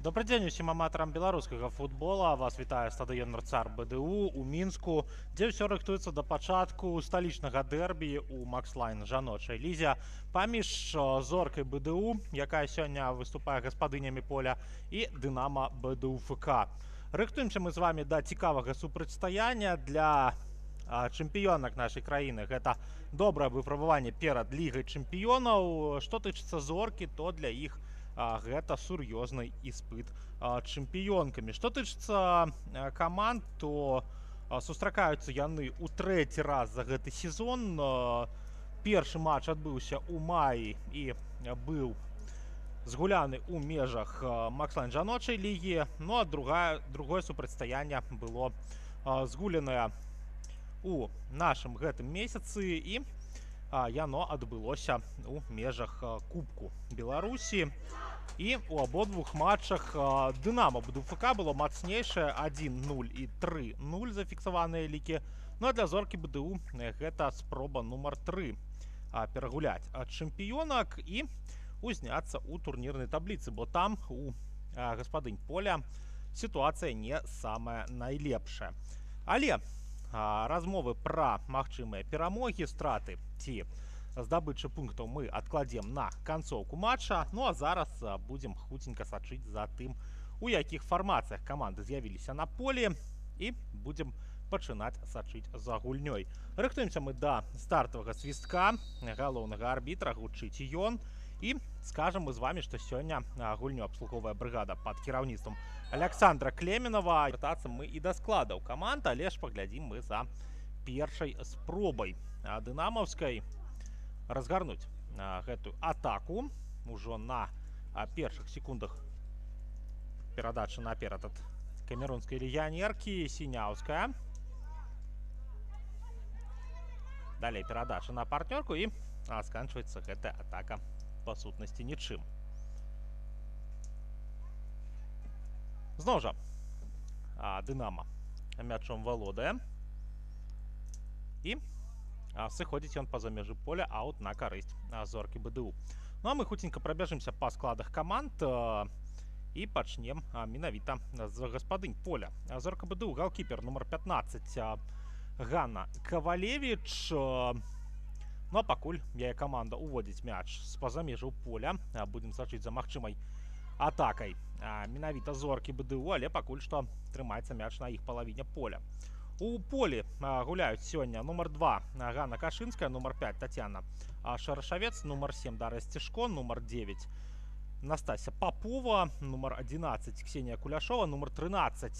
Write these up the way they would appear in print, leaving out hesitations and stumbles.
Добрый дзень усім аматарам беларускага футбола. Вас вітае стадыён Нордстар БДУ у Мінску, дзе ўсё рыхтуецца да пачатку сталічнага дэрбі ў Макслайн жаночай лізе паміж зоркай БДУ, якая сёння выступае гаспадынямі поля, і Дынамо БДУ ФК. Рыхтуемся мы з вами да цікавага супрацьстаяння для чэмпіёнак нашай краіны. Гэта добрае выпрабаванне перад лігай чэмпіёнаў. Што тычыцца зоркі, то для іх гэта сур'ёзны іспыт чэмпіёнкамі. Што тычыцца каманд, то сустракаюцца яны ў трэці раз за гэты сезон. Першы матч адбыўся ў маі і быў згуляны ў межах Макслайн жаночай лігі. Ну а другое супрацьстаянне было згуленае у нашым гэтым месяцы, і яно адбылося ў межах Кубку Беларусі. І у абодвух матчах Дынамо БДУ ФК было мацнейшае 1-0 і 3-0 зафіксаваныя лікі. Ну а для зоркі БДУ гэта спроба нумар 3 перагуляць чэмпіёнак і узняцца ў турнірнай табліцы, бо там у гаспадынь поля сітуацыя не самая найлепшая. Але размовы пра магчымыя перамогі, страты ці здабычы пунктаў мы адкладзем на канцоўку матча. Ну а зараз будзем хуценька сачыць за тым, у якіх фармацыях каманды з'явіліся на полі, і будзем пачынаць сачыць за гульнёй. Рыхтуемся мы да стартавага свістка галоўнага арбітра, гучыць ён, і скажам мы з вами, што сёння гульню абслуговая брыгада пад кіраўніцтвам Александра Клеменова. Вяртацца мы і да складаў каманд, але ж паглядзім мы за першай спробай дынамаўскай разгарнуць гэтую атаку. Ужо на першых секундах перадача наперад ад камерунскай легіянеркі Сіняўская. Далей перадача на партнёрку, і сканчваецца гэтая атака па сутнасці нічым. Зноў жа Дынамо мячом валодае, і сыходзіць ён па-за межы поля, аут на карысць зоркі БДУ. Ну а мы хуценька прабяжымся па складах каманд і пачнем менавіта з гаспадынь поля. Зорка БДУ, галкіпер нумар 15 Ганна Кавалевіч. Ну а пакуль яе каманда уводзіць мяч з-па-за межаў поля, будзем сачыць за магчымай атакай менавіта зоркі БДУ, але пакуль што трымаецца мяч на іх палавіне поля. У полі гуляюць сёння нумар 2 Ганна Кашынская, нумар 5 Тацяна Шарашавец, нумар 7 Дар'я Сцішко, нумар 9 Настасья Попова, нумар 11 Ксенія Куляшова, нумар 13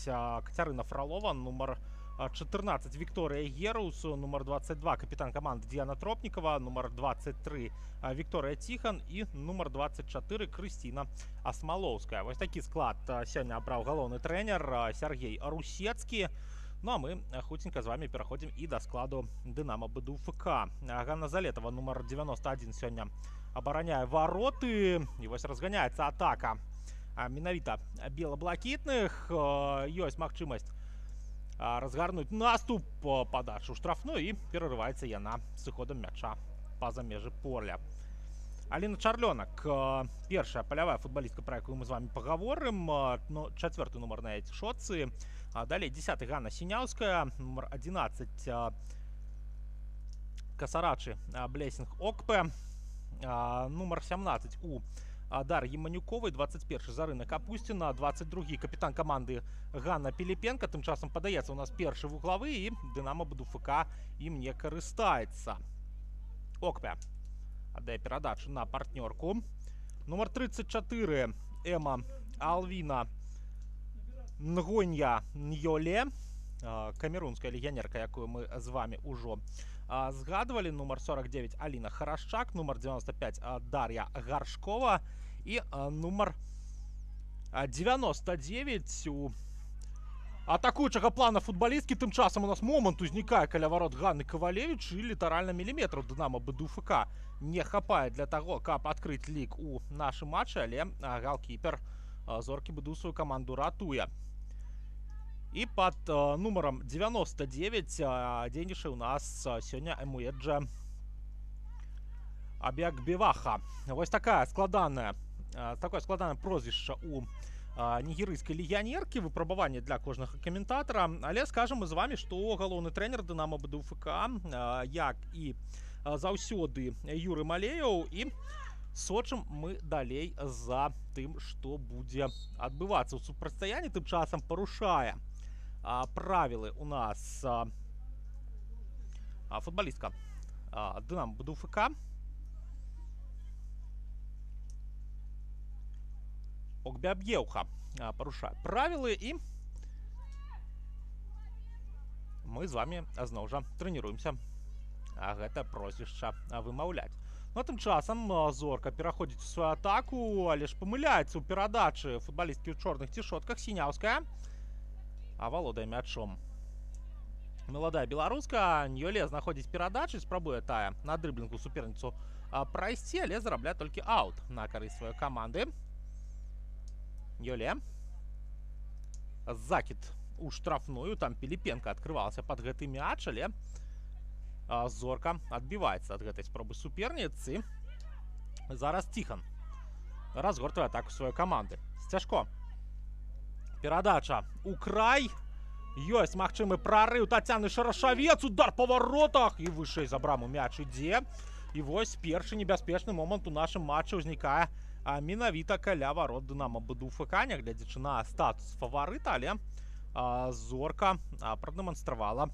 Кацярына Фролова, нумар 14 Вікторія Гераус, нумар 22 капітан каманды Діана Тропнікова, нумар 23 Вікторія Ціхан і нумар 24 Крысціна Асмалоўская. Вось такі склад сёння абраў галоўны трэнер Сергей Русецкі. Ну а мы хуценька з вами пераходзім і да складу Дынамо БДУ ФК. Ганна Залетова, нумар 91, сёння абараняе вароты. І вось разганяецца атака менавіта бела-блакітных. Ёсць магчымасць разгарнуць наступ, падачу штрафную, і перарываецца яна сыходам мяча па-за межы поля. Аліна Чарлёнак, першая палявая футбалістка, пра якую мы з вами пагаворым, чацвёрты нумар на эти шотцы. Далей 10 Ганна Сіняўская, нумар 11 Касарачы Блесінг Окпе, нумар 17 у Дар'і Манюковай, 21 Зарына Капусціна, 22 капітан каманды Ганна Піліпенка. Тым часам падаецца у нас першы вуглавы, і Дынамо БДУ ФК ім не карыстаецца. Окпе аддае перадачу на партнёрку. Нумар 34 Эма Алвіна Нгонья Ньоле, камерунская легіянерка, якую мы з вами ўжо згадвалі. Нумар 49 Аліна Харашчак, нумар 95 Дар'я Гаршкова і нумар 99 у атакуючага плана футбалісткі. Тым часам у нас момант узнікае каля варот Ганны Кавалевіч, і літаральна міліметраў Дынамо БДУ ФК не хапае для таго, каб адкрыць лік у нашым матчы, але галкіпер зоркі БДУ сваю каманду ратуе. І пад нумарам 99 дзейнічае у нас сёння Эмуэджа Абиагбеваха. Вось такое складанае прозвішча у нігерыйскай легіянеркі, выпрабаванне для кожнага каментатара. Але скажам мы з вами, што галоўны трэнер Дынамо БДУ-ФК, як і заўсёды, Юрый Малеяў, і сочым мы далей за тым, што будзе адбывацца ў супрацьстаянні. Тым часам парушае правілы у нас футболістка Дынамо БДУ-ФК. Огбяб'еўха парушае правілы, і мы з вами зноў жа трэніруемся гэта прозвішча вымаўляць. Ну, тым часам Зорка пераходзіць у сваю атаку, але ж памыляецца ў перадачы футбалісткі ў чорных цішотках. Сіняўская валодае мячом. Маладая беларуска, Ньоле знаходзіць перадачы, спрабуе тая на дрыблінгу суперніцу прайсці, але зарабляе толькі аут на карысць сваёй каманды. Ньоле. Закід у штрафную, там Піліпенка адкрывалася пад гэты мяч, але Зорка адбіваецца ад гэтай спробы суперніцы. Зараз Тихон разгортвае атаку сваёй каманды. Сцяжко. Перадача у край. Ёсць магчымы прарыў Тацяны Шарашавец. Удар па варотах. І вышэй за браму мяч ідзе. І вось першы небяспечны момант у нашым матчы ўзнікае менавіта каля варот Дынамо БДУ-ФК, нягледзячы на статус фаварыта, але Зорка прадэманстравала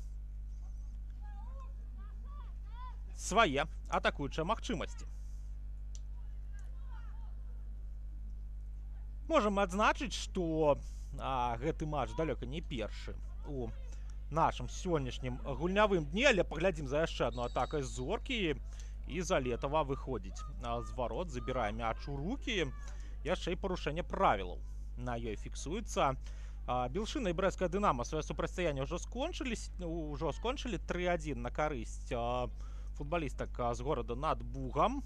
свае атакуючыя магчымасці. Можам адзначыць, што гэты матч далёка не першы у нашым сённяшнім гульнявым дні, але паглядзім за яшчэ адну атакай Зоркі. І Залетава выходзіць з варот, забірае мяч у рукі. Яшчэ і парушэнне правілаў на ёй фіксуецца. Белшына і брэсцкае Дынамо сваё супрацьстаянне ўжо скончылі 3-1 на карысць футбалістак з горада над Бугам.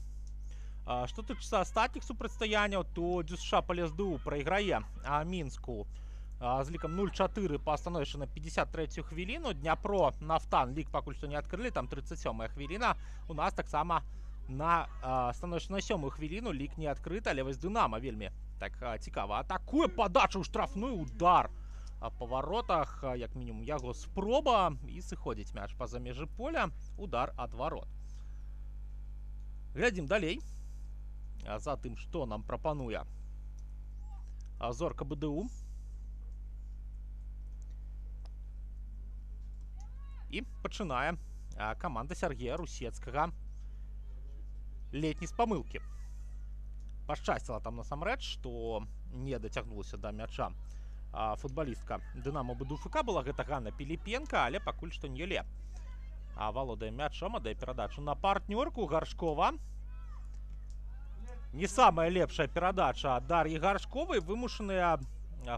Што тычыцца астатніх супрацьстаянняў, то ДЮСШ Палес-ДУ прайграе Мінску з лікам 0-4 па становішчы на 53-ю хвіліну. Дняпро Нафтан лік пакуль што не адкрылі, там 37-я хвіліна. У нас таксама на становішчы на 7-ю хвіліну лік не адкрыты, але вось Дынамо вельмі так цікава атакуе. Падача ў штрафную, удар па варотах, як мінімум яго спроба, і сыходзіць мяч па-за межы поля. Удар ад варот. Глядзім далей за тым, што нам прапануе Зорка БДУ. І пачынае каманда Сергея Русецкага летні з памылкі. Пашчасціла там насамрэч, што не дацягнулася да мяча футбалістка Дынамо БДУ-ФК. Была гэта Ганна Піліпенка, але пакуль што Ньоле валодае мячом, аддае перадачу на партнёрку. Гаршкова. Не самая лепшая перадача Дар'і Гаршковай. Вымушаныя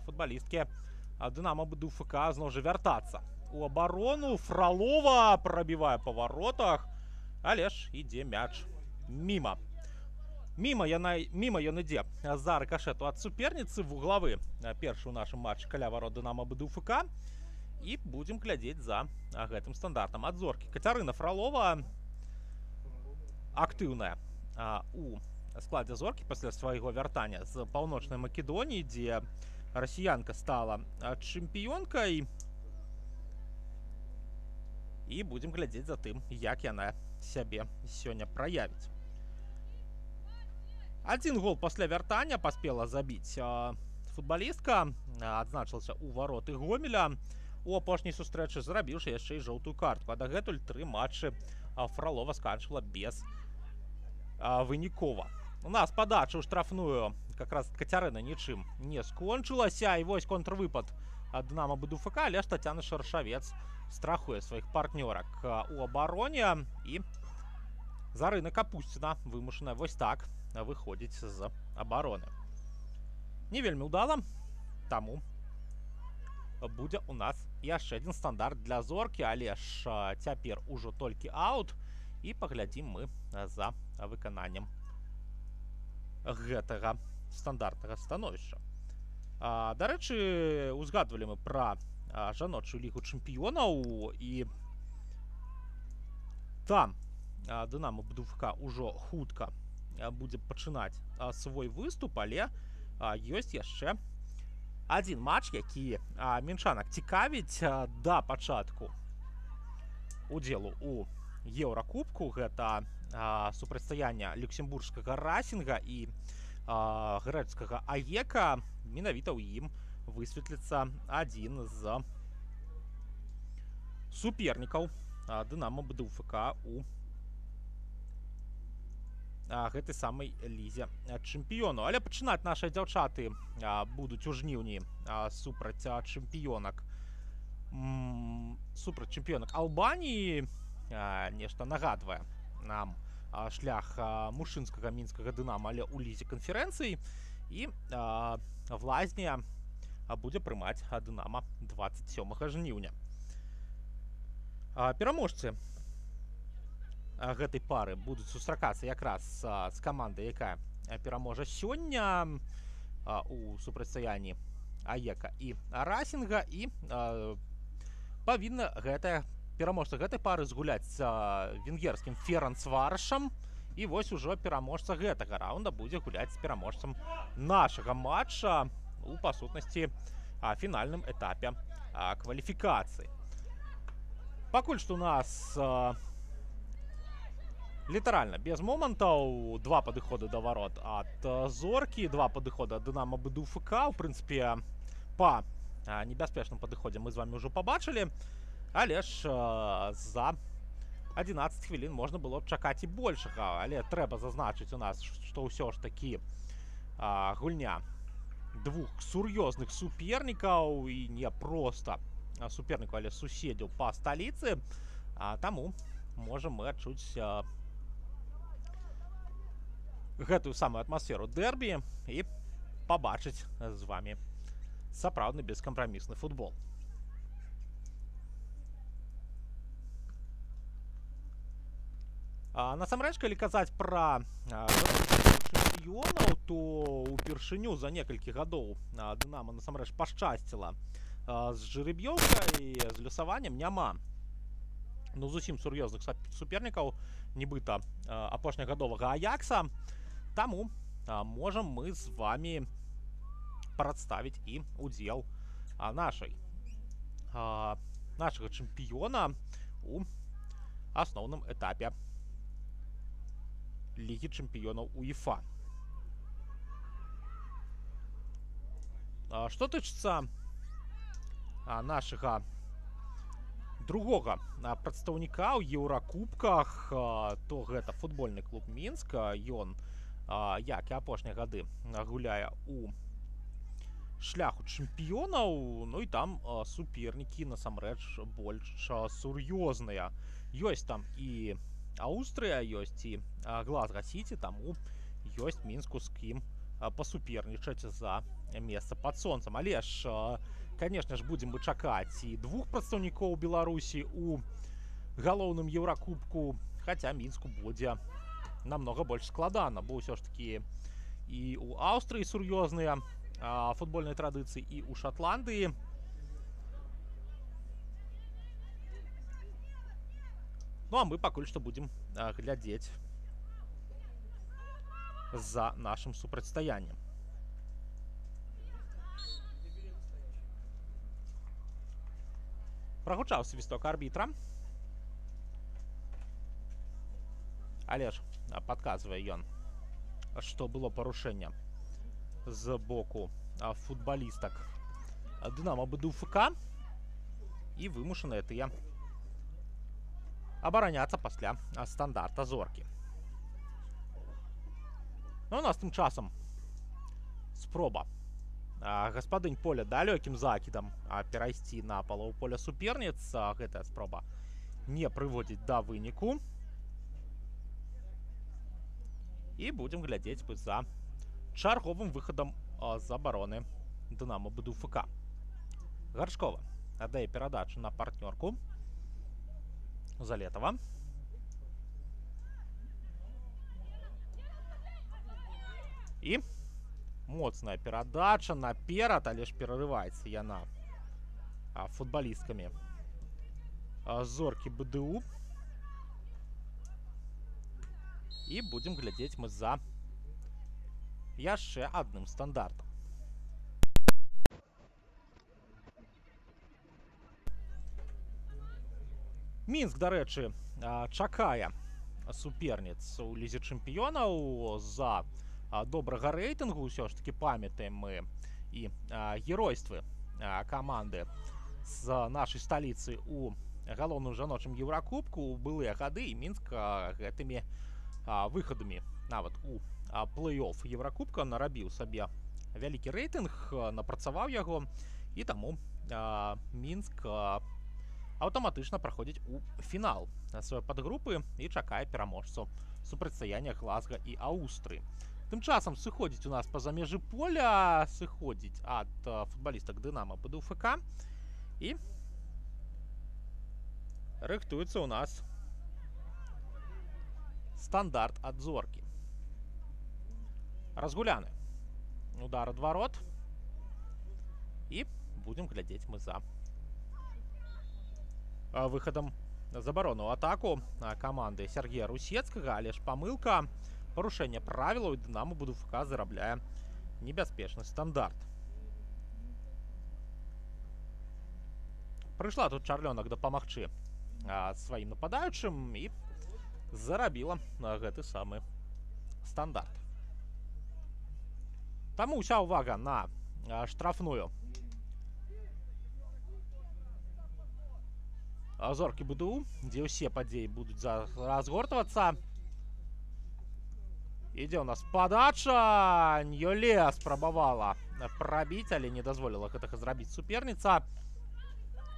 футбалісткі Дынамо БДУ-ФК зноў жа вяртацца у абарону. Фролова прабівае па варотах, але ж ідзе мяч міма. Міма ён ідзе за рыкашэту ад суперніцы. Вуглавы першы ў нашым матчы каля варот Дынамо БДУ-ФК. І будзем глядзець за гэтым стандартам ад Зоркі. Кацярына Фролова актыўная у складзе Зоркі пасля свайго вяртання з Паўночнай Македоніі, дзе расіянка стала чэмпіёнкай. І будзем глядзець за тым, як яна сябе сёння праявіць. 1 гол пасля вяртання паспела забіць футбалістка. Адзначылася ў вароты Гомеля. У апошняй сустрэчы зарабіўшы яшчэ і жоўтую картку. А дагэтуль 3 матчы Фролова сканчыла без вынікова. У нас падача ў штрафную как раз Кацярына нічым не скончылася. І вось контрвыпад ад Дынамо БДУ-ФК, але ж Тацяна Шарашавец страхуе сваіх партнёрак у абароне. І Зарына Капусціна вымушаная вось так выходзіць з абароны. Не вельмі ўдала, таму будзе у нас яшчэ адзін стандарт для Зоркі, але ж цяпер ужо толькі аут. І паглядзім мы за выкананнем гэтага стандартнага становішча. Дарэчы, узгадвалі мы пра жаночую лігу чэмпіёнаў, і там Дынамо БДУ-ФК ужо хутка будзе пачынаць свой выступ, але ёсць яшчэ Адзін матч, які мінчанак цікавіць да пачатку удзелу у Еўракубку. Гэта супрацьстаянне люксембургскага Расінга і грэчскага АЕКа. Менавіта ў ім высветліцца адзін з супернікаў Дынамо БДУ-ФК у гэтай самай лізе чэмпіёнаў. Але пачынаць нашыя дзяўчаты будуць у жніўні супраць чэмпіёнак Албаніі. Нешта нагадвае нам шлях мужчынскага мінскага Дынама, але ў лізе канферэнцыі. І в Лазні будзе прымаць Дынама 27 жніўня. Пераможцы гэтай пары будуць сустракацца якраз з камандай, якая пераможа сёння у супрацьстаянні АЕКа і Расінга. І павінна пераможца гэтай пары згуляць з венгерскім Ференцваршам. І вось ужо пераможца гэтага раунда будзе гуляць з пераможцам нашага матча у, па сутнасці, фінальным этапе кваліфікацыі. Пакуль што у нас літаральна без момантаў. 2 падыходы да варот ад Зоркі, 2 падыходы ад Дынамо БДУ-ФК. У прынцыпе, па небяспечным падыходзе мы з вамі ўжо пабачылі, але ж за 11 хвілін можна было б чакаць і большага. Але трэба зазначыць у нас, што ўсё ж такі гульня двух сур'ёзных супернікаў, і не проста супернікаў, але суседзяў па сталіцы. Таму можам мы адчуць гэтую самую атмасферу дэрбі і пабачыць з вамі сапраўдны бескампрамісны футбол. Насамрэч, калі казаць пра чэмпіёнаў, то ўпершыню за некалькі гадоў Дынамо насамрэч пашчасціла з жереб'ёўкай, з лёсаваннем няма зусім сур'ёзных супернікаў, нібыта апошнягадовага Аякса. Таму можам мы з вамі прадставіць і удзел нашага чэмпіёна у асноўным этапе Лігі чэмпіёнаў УЕФА. Што тычыцца нашага другога прадстаўніка ў еўракубках, то гэта футбольны клуб Мінск. Ён, як і апошнія гады, гуляе у шляху чэмпіёнаў. Ну і там супернікі насамрэч больш сур'ёзныя. Ёсць там і Аўстрыя, ёсць і Глазга Сіці, таму ёсць Мінску з кім пасупернічаць за месца пад сонцам. Але ж, канешне ж, будзем мы чакаць і двух прадстаўнікоў Беларусі у галоўным еўракубку, хаця Мінску будзе намнога больш складана, бо ўсё ж такі і ў Аўстрыі сур'ёзныя футбольныя традыцыі, і ў Шатландыі. Ну, а мы пакуль што будзем глядзець за нашым супрацьстаяннем. Прагучаў свісток арбітра. Але ж падказвае ён, што было парушэнне з боку футбалістак Дынамо БДУ-ФК, і вымушаныя тыя абараняцца пасля стандарта Зоркі. Ну, у нас тым часам спроба гаспадынь поля далёкім закідам перайсці на палову поля суперніц. Гэтая спроба не прыводзіць да выніку. І будзем глядзець за чарговым выхадам з абароны Дынамо БДУ-ФК. Гаршкова аддае перадачу на партнёрку Залетова. І моцная перадача наперад, але ж перарываецца яна футбалісткамі Зоркі БДУ. І будзем глядзець мы за яшчэ адным стандартам. Мінск, дарэчы, чакае суперніц у лізе чэмпіёнаў за добрага рэйтынгу. Усё ж таки памятаем мы і геройствы каманды з нашай сталіцы у галоўным жаночым еўракубку ў былыя гады, і Мінск гэтымі выхадамі нават у плэй-офф еўракубка нарабіў сабе вялікі рэйтынг, напрацаваў яго, і таму Мінск аўтаматычна праходзіць у фінал сваёй падгрупы і чакае пераможцу супрацьстаяння Глазга і Аўстрыі. Тым часам сыходзіць у нас па-за межы поля, сыходзіць ад футбалістак Дынамо БДУ-ФК, і рыхтуецца у нас стандарт ад Зоркі. Разгуляны удар ад варот, і будзем глядзець мы за выхадам на забарону атаку каманды Сергея Русецкага, але ж памылка, парушэнне правілаў, і Дынамо БДУ-ФК зарабляе небяспечны стандарт. Прыйшла тут Чарлёнак дапамагчы сваім нападаючым і зарабіла гэты самы стандарт. Таму ўся ўвага на штрафную Зоркі БДУ, дзе ўсе падзеі будуць разгортвацца. Ідзе ў нас падача. Ньоле спрабавала прабіць, але не дазволіла гэтага зрабіць суперніца.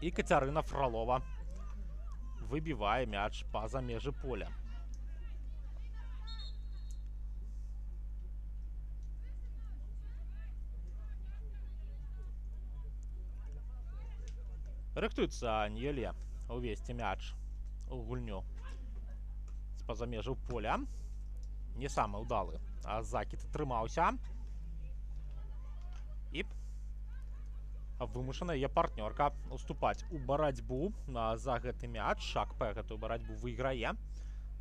І Кацярына Фролова выбівае мяч па-за межы поля. Рыхтуецца Ньоле увесці мяч у гульню з-па-за межаў поля. Не самы ўдалы закід атрымаўся. І вымушана яе партнёрка уступаць у барацьбу за гэты мяч. Шак-П гэтую барацьбу выйграе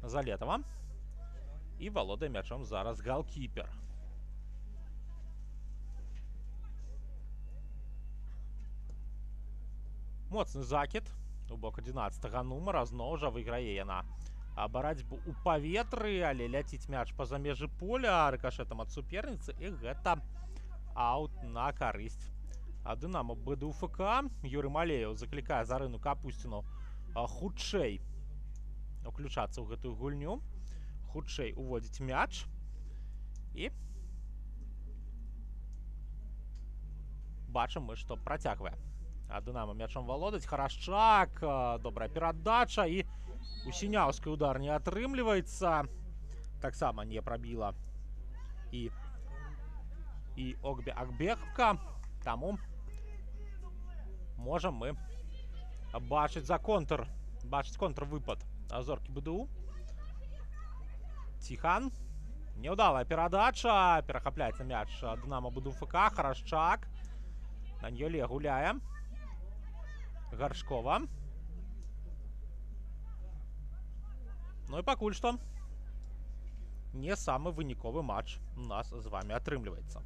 Залетава. І валодае мячом зараз галкіпер. Моцны закід у бок 11-га нумара. Зноў жа выйграе яна барацьбу ў паветры, але ляціць мяч па-за межы поля рыкашэтам ад суперніцы, і гэта аут на карысць Дынамо БДУ-ФК. Юрый Малеев заклікае Зарыну Капусціну хутчэй уключацца ў гэтую гульню, хутчэй уводзіць мяч. І бачым мы, што працягвае Дынамо мячом валодаць. Харашчак, добрая перадача, і у Сіняўскай удар не атрымліваецца. Таксама не прабіла і Огбе Акбекка. Таму можам мы бачыць контрвыпад Зоркі БДУ. Ціхан. Няўдалая перадача. Перахапляецца мяч Дынамо БДУ-ФК. Харашчак. На Ньоле гуляе. Гаршкова. Ну і пакуль што не самы выніковы матч у нас з вами атрымліваецца.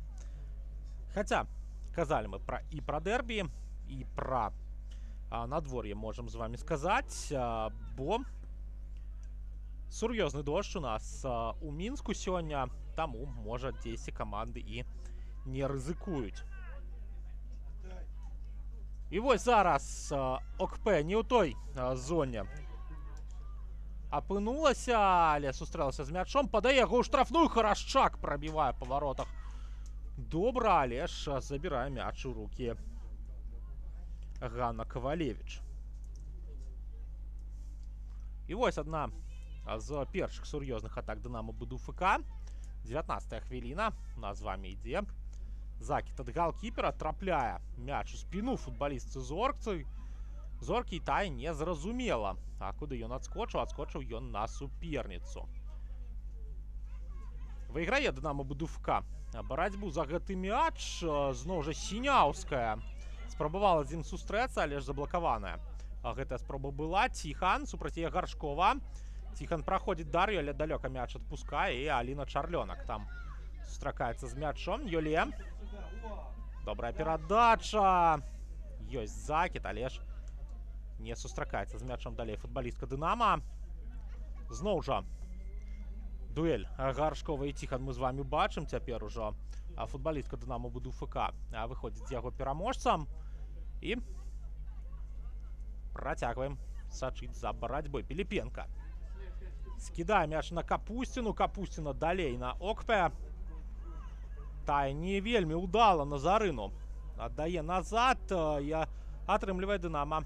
Хаця казалі мы і пра дэрбі, і пра надвор'е можам з вами сказаць, бо сур'ёзны дождж у нас у Мінску сёння, таму можа дзесьці каманды і не рызыкуюць. І вось зараз ОКП не ў той зоне апынулася, але сустрэлася з мячом, падае яго ў штрафную. Харашчак прабівае па варотах. Добра, але ж забірае мяч у рукі Ганна Кавалевіч. І вось адна з першых сур'ёзных атак Дынамо БДУ-ФК. 19-я хвіліна. У нас з вами ідзе закід ад галкіпера. Трапляе мяч у спіну футбалістцы Зоркі, та не зразумела, а куды ён адскочыў? Адскочыў ён на суперніцу. Выйграе Дынамо БДУ-ФК барацьбу за гэты мяч. Зноў жа Сіняўская спрабавала з ім сустрэцца, але ж заблакаваная гэтая спроба была. Ціхан супраць яе Гаршкова. Ціхан праходзіць Дар'ю, але далёка мяч адпускае, і Аліна Чарлёнак там сустракаецца з мячом. Ньоле. Добрая перадача. Ёсць закід, але ж не сустракаецца з мячом далей футбалістка Дынама. Зноў жа дуэль Гаршкова і Ціхан мы з вами бачым. Цяпер ужо футбалістка Дынама БДУ-ФК выходзіць з яго пераможцам. І працягваем сачыць за барацьбой. Піліпенка скідае мяч на Капусціну. Капусціна далей на Окпе. Тая не вельмі ўдала на Зарыну. Аддае назад і атрымлівае Дынама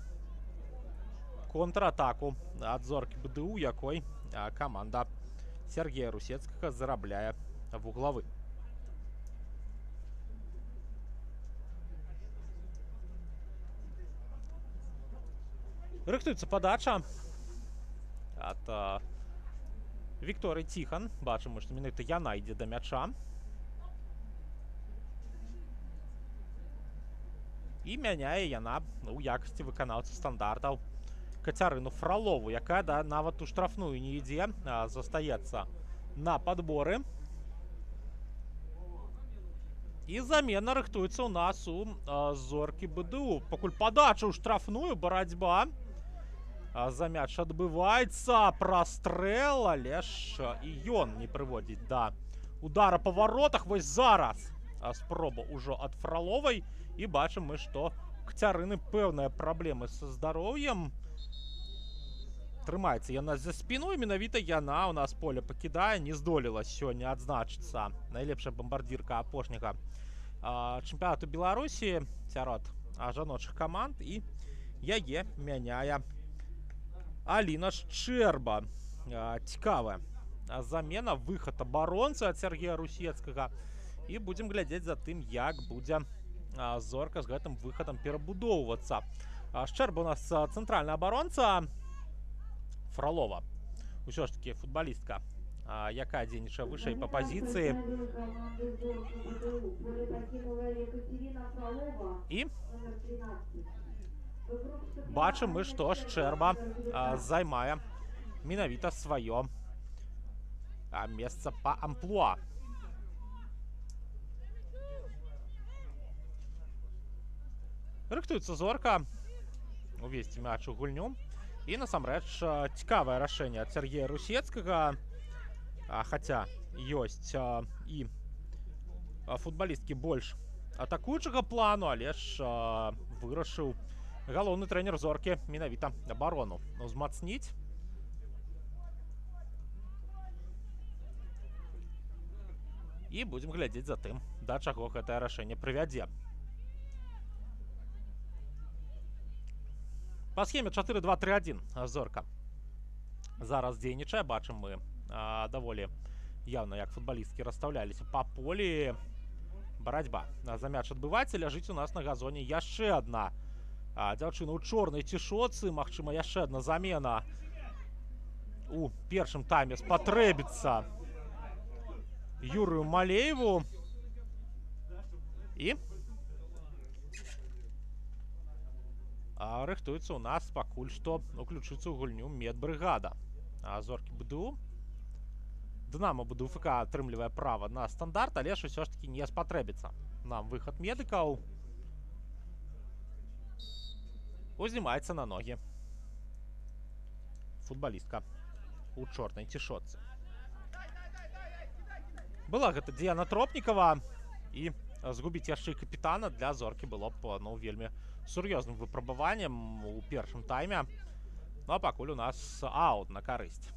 контратаку ад зоркі БДУ, якой каманда Сергея Русецкага зарабляе вуглавы. Рыхтуецца падача ад Вікторыі Ціхан. Бачым, што менавіта яна ідзе да мяча. І мяняе яна у якасці выканаўцы стандартаў Кацярыну Фролову, якая нават у штрафную не ідзе, застаецца на падборы. І замена рыхтуецца ў нас у зоркі БДУ. Пакуль падача ў штрафную, барацьба за мяч адбываецца, прастрэл, але ж і ён не прыводзіць да удара па варотах. Вось зараз спроба ўжо ад Фроловай. І бачым мы, што Кацярыны пэўныя праблемы са здароўем. Трымаецца яна за спіну, і менавіта яна ў нас поле пакідае. Не здолела сёння адзначыцца найлепшая бамбардзірка апошняга чэмпіянату Беларусі сярод жаночых каманд. І яе мяняе Аліна Шчэрба. Цікавая замена, выхад абаронцы ад Сергея Русецкага. І будзем глядзець за тым, як будзе зорка з гэтым выхадам перабудоўвацца. Шчэрба у нас цэнтральная абаронца. Фролова ўсё ж такі футбалістка, якая дзейнічае вышэй па пазіцыі. І бачым мы, што Шчэрба займае менавіта сваё месца па амплуа. Рыхтуецца зорка увесці мяч у гульню. І насамрэч цікавае рашэнне ад Сергея Русецкага. Хаця ёсць і футбалісткі больш атакуючага плану, але ж вырашыў галоўны трэнер зоркі менавіта абарону узмацніць. І будзем глядзець за тым, да чаго гэтае рашэнне прывядзе. Па схеме 4-2-3-1 зорка зараз дзейнічае. Бачым мы даволі явна, як футбалісткі расстаўляліся па полі. Барацьба за мяч адбываецца. Ляжыць у нас на газоне яшчэ адна дзяўчына ў чорнай цішоцы. Магчыма, яшчэ адна замена у першым тайме спатрэбіцца Юрыю Малееву. І рыхтуецца у нас пакуль што уключыцца ў гульню медбрыгада зоркі БДУ. Дынама БДУ-ФК атрымлівае права на стандарт, але ж усё ж такі не спатрэбіцца нам выхад медыкаў. Узнімаецца на ногі футбалістка у чорнай цішотцы. Была гэта Діана Тропнікава, і згубіць яшчэ і капітана для зоркі было б вельмі сур'ёзным выпрабаваннем у першым тайме. Ну а пакуль у нас аут на карысць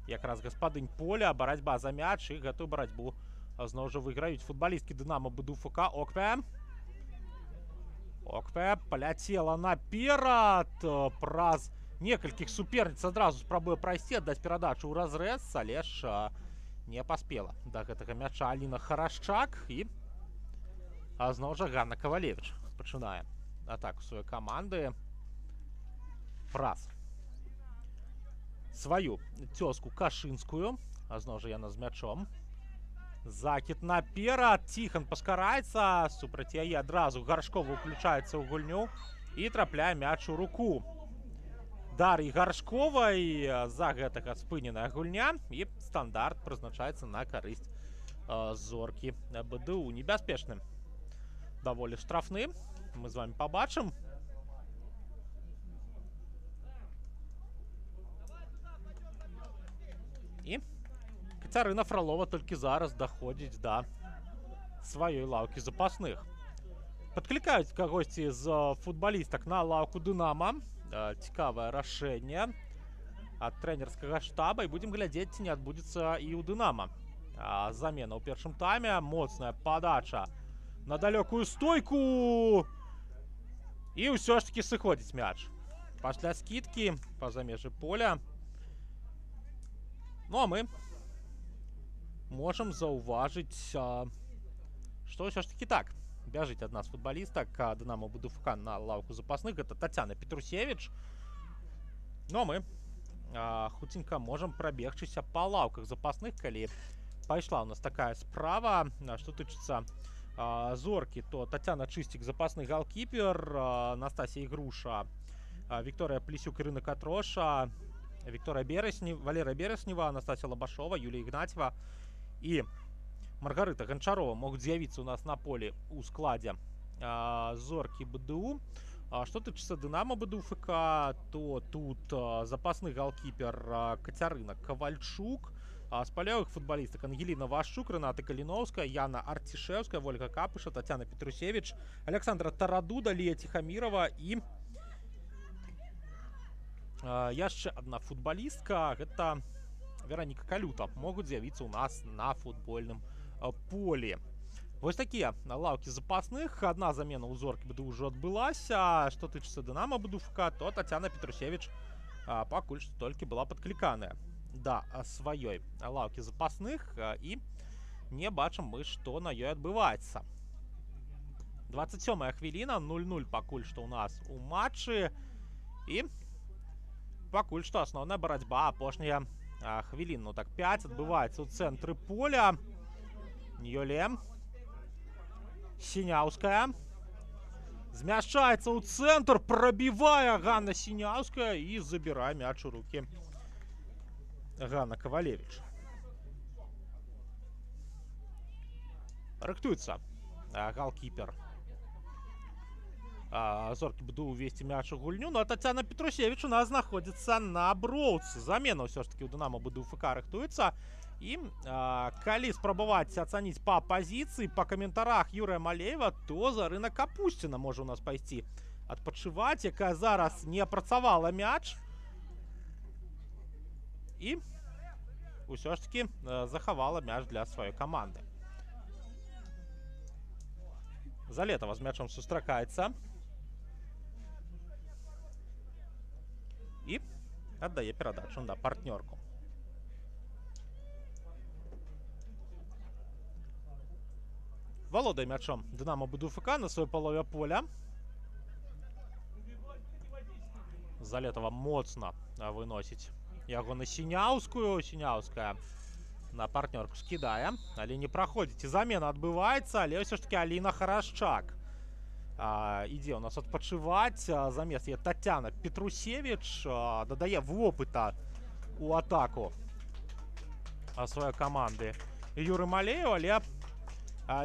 якраз гаспадынь поля. Барацьба за мяч, і гэтую барацьбу зноў жа выйграюць футбалісткі Дынама БДУ-ФК. Окпе паляцела наперад праз некалькіх суперніц. Адразу спрабуе прайсці, аддаць перадачу ў разрэз, але ж не паспела да гэтага мяча Аліна Харашчак. І зноў жа Ганна Кавалевіч пачынае атаку сваёй каманды праз сваю цёзку Кашынскую. Зноў жа яна з мячом. Закід наперад. Ціхан паскараецца. Супраць яе адразу Гаршкова ўключаецца ў гульню і трапляе мяч у руку Дар'і Гаршковай. За гэтага спыненая гульня, і стандарт прызначаецца на карысць зоркі БДУ. Небяспечны даволі штрафны мы з вами пабачым. І Кацярына Фролова толькі зараз даходзіць да сваёй лаўкі запасных. Падклікаюць кагосьці з футбалістак на лаўку «Дынама». Цікавае рашэнне ад трэнерскага штаба. І будзем глядзець, ці не адбудзецца і ў «Дынама». Замена ў першым тайме. Моцная падача на далёкую стойку. І ўсё ж такі сыходзіць мяч. Пасля скідкі па-за межы поля. Ну а мы можам заўважыць, што ўсё ж такі так. Бяжыць ад нас футбалістак «Дынамо БДУФК» на лаўку запасных. Гэта Тацяна Петрусевіч. Ну а мы хуценька можам прабегчыся па лаўках запасных, калі пайшла у нас такая справа. Што тычыцца Зоркі, то Тацяна Чыстік, запасны галкіпер, Настасія Ігруша, Вікторыя Плісюк, Ірына Катроша, Вікторія Береснева, Валерія Береснева, Анастасія Лабашова, Юлія Ігнатьева і Маргарыта Ганчарова могуць з'явіцца ў нас на полі ў складзе Зоркі БДУ. Што тычыцца «Дынамо БДУФК», то тут запасны галкіпер Кацярына Кавальчук, з палявых футбалістак Ангеліна Вашчук, Рената Каліноўская, Яна Артішэўская, Вольга Капыша, Тацяна Петрусевіч, Александра Тарадуда, Лія Ціхамірова і яшчэ адна футбалістка, гэта Вераніка Калюта, могуць з'явіцца ў нас на футбольным полі. Вось такія лаўкі запасных. Адна замена ў Зоркі БДУ ўжо адбылася. Што тычыцца «Дынамо БДУФК», то Тацяна Петрусевіч пакуль што толькі была падкліканая да сваёй лаўкі запасных, і не бачым мы, што на ёй адбываецца. 27-я хвіліна, 0-0 пакуль што ў нас у матчы, і пакуль што асноўная барацьба, апошняя хвілін, ну так 5, адбываецца ў цэнтры поля. Юлія Сіняўская змяшчаецца ў цэнтр, прабівае Ганна Сіняўская і забірае мяч у рукі Ганна Кавалевіч. Рыхтуецца галкіпер Зоркі БДУ увесці мяч у гульню. Ну а Тацяна Петрусевіч у нас знаходзіцца на броўцы. Замена ўсё ж такі ў «Дынамо БДУФК» рыхтуецца. І калі спрабаваць ацаніць па пазіцыі, па каментарах Юрыя Малеева, то Зарына Капусціна можа у нас пайсці адпачываць, якая зараз не апрацавала мяч. І ўсё ж такі захавала мяч для сваёй каманды. Залетава з мячом сустракаецца. І аддае перадачу на партнёрку. Валодае мячом «Дынамо БДУФК» на сваёй палове поля. Залетава моцна выносіць яго на Сіняўскую. Сіняўская на партнёрку скідае, але не праходзіць. І замена адбываецца, але ўсё ж такі Аліна Харашчак ідзе у нас адпачываць. Замест яе Тацяна Петрусевіч дадае вопыта у атаку сваёй каманды Юры Малееў, але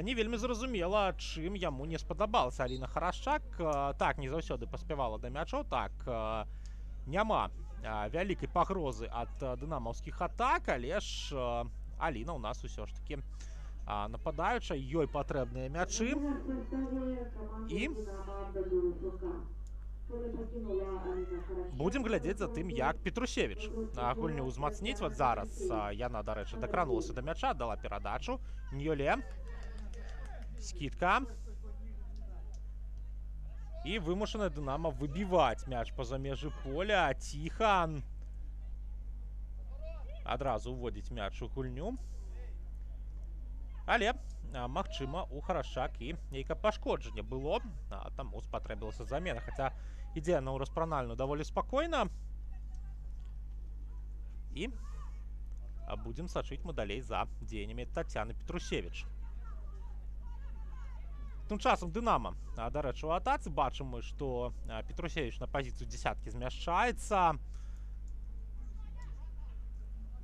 не вельмі зразумела, чым яму не спадабалася Аліна Харашчак. Так, не заўсёды паспявала да мячоў, так, няма вялікай пагрозы ад дынамаўскіх атак, але ж Аліна ў нас усё ж такі нападаюча, ёй патрэбныя мячы. І будзем глядзець за тым, як Петрусевіч гульню ўзмацніць. Вот зараз яна, дарэчы, дакранулася да мяча, дала перадачу. Ньёле. Скидка. І вымушаная «Дынамо» выбіваць мяч па-за межы поля. Тихан адразу ўводзіць мяч у гульню. Але, магчыма, у Харашчак і нейкае пашкоджанне было, таму спатрэбілася замена. Хаця ідзе на распранальную даволі спакойна. І будзем сачыць мы далей за дзеяннямі Тацяны Петрусевіч. Тым часам «Дынамо», дарэчы, у атацы бачым мы, што Петрусевіч на пазіцыю дзесяткі змяшчаецца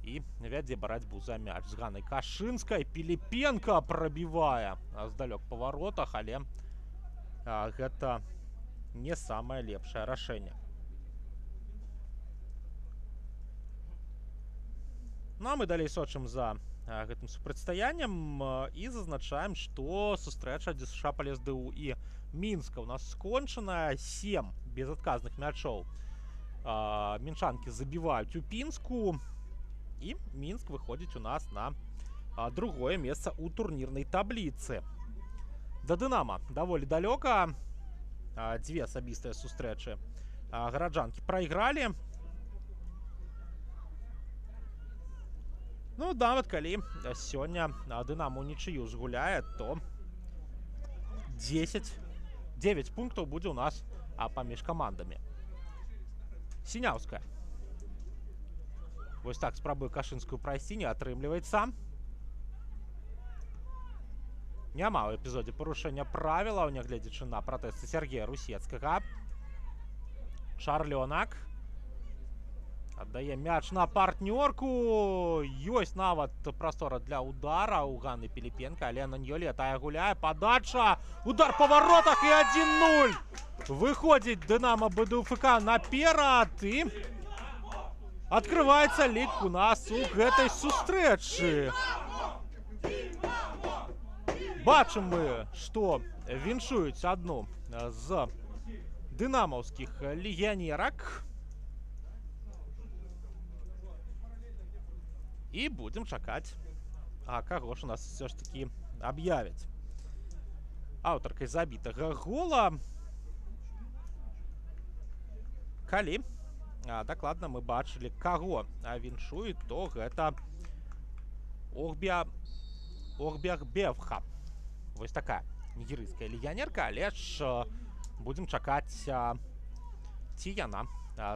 і вядзе барацьбу за мяч з Ганнай Кашынскай. Піліпенка прабівае здалёк па варотах, але гэта не самае лепшае рашэнне. Ну а мы далей сочым за гэтым супрацьстаяннем і зазначаем, што сустрэча ДЮСШ ПалесДУ і Мінска у нас скончана. 7 безадказных мячоў мінчанкі забіваюць у Пінску, і Мінск выходзіць у нас на другое месца ў турнірнай табліцы. Да Дынама даволі далёка. 2 асабістыя сустрэчы гараджанкі прайгралі. Ну, нават калі сёння Дынама ўнічыю згуляе, то 9 пунктаў будзе ў нас паміж камандамі. Сіняўская. Вось так спрабуе Кашынскую прайсці, не атрымліваецца. Няма ў эпізодзе парушэння правілаў, нягледзячы на пратэсты Сергея Русецкага. Шарлёнак аддае мяч на партнёрку. Ёсць нават прастора для удара у Ганны Піліпенка, але на нее тая гуляе. Падача, удар па варотах і 1-0. Выходзіць Дынамо БДУ-ФК наперад і открываецца лік у нас у гэтай сустрэчы. Бачым мы, што віншуюць адну з дынамаўскіх легіянерак. І будзем чакаць, каго ж у нас все ж таки аб'явяць аўтаркай забітага гола. Калі дакладна мы бачылі, каго віншуюць, то гэта Огбягбевха. Вось такая нігерыйская легіянерка, але ж будзем чакаць, ці яна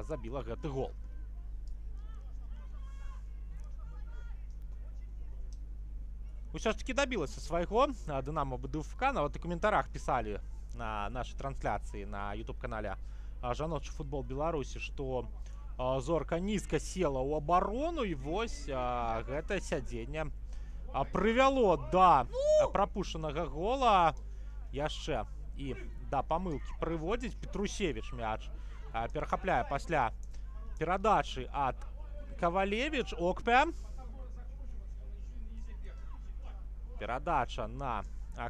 забіла гэты гол. Усё ж таки дабілася свайго Дынамо БДУ-ФК. Нават у каментарах пісалі на нашай трансляцыі на YouTube-канале «Жаночы футбол Беларусі», што зорка нізка села ў абарону, і вось гэтае сядзенне прывяло да прапушчанага гола. Яшчэ і да памылкі прыводзіць. Петрусевіч мяч перахапляе пасля перадачы ад Кавалевіч. Окпе. Перадача на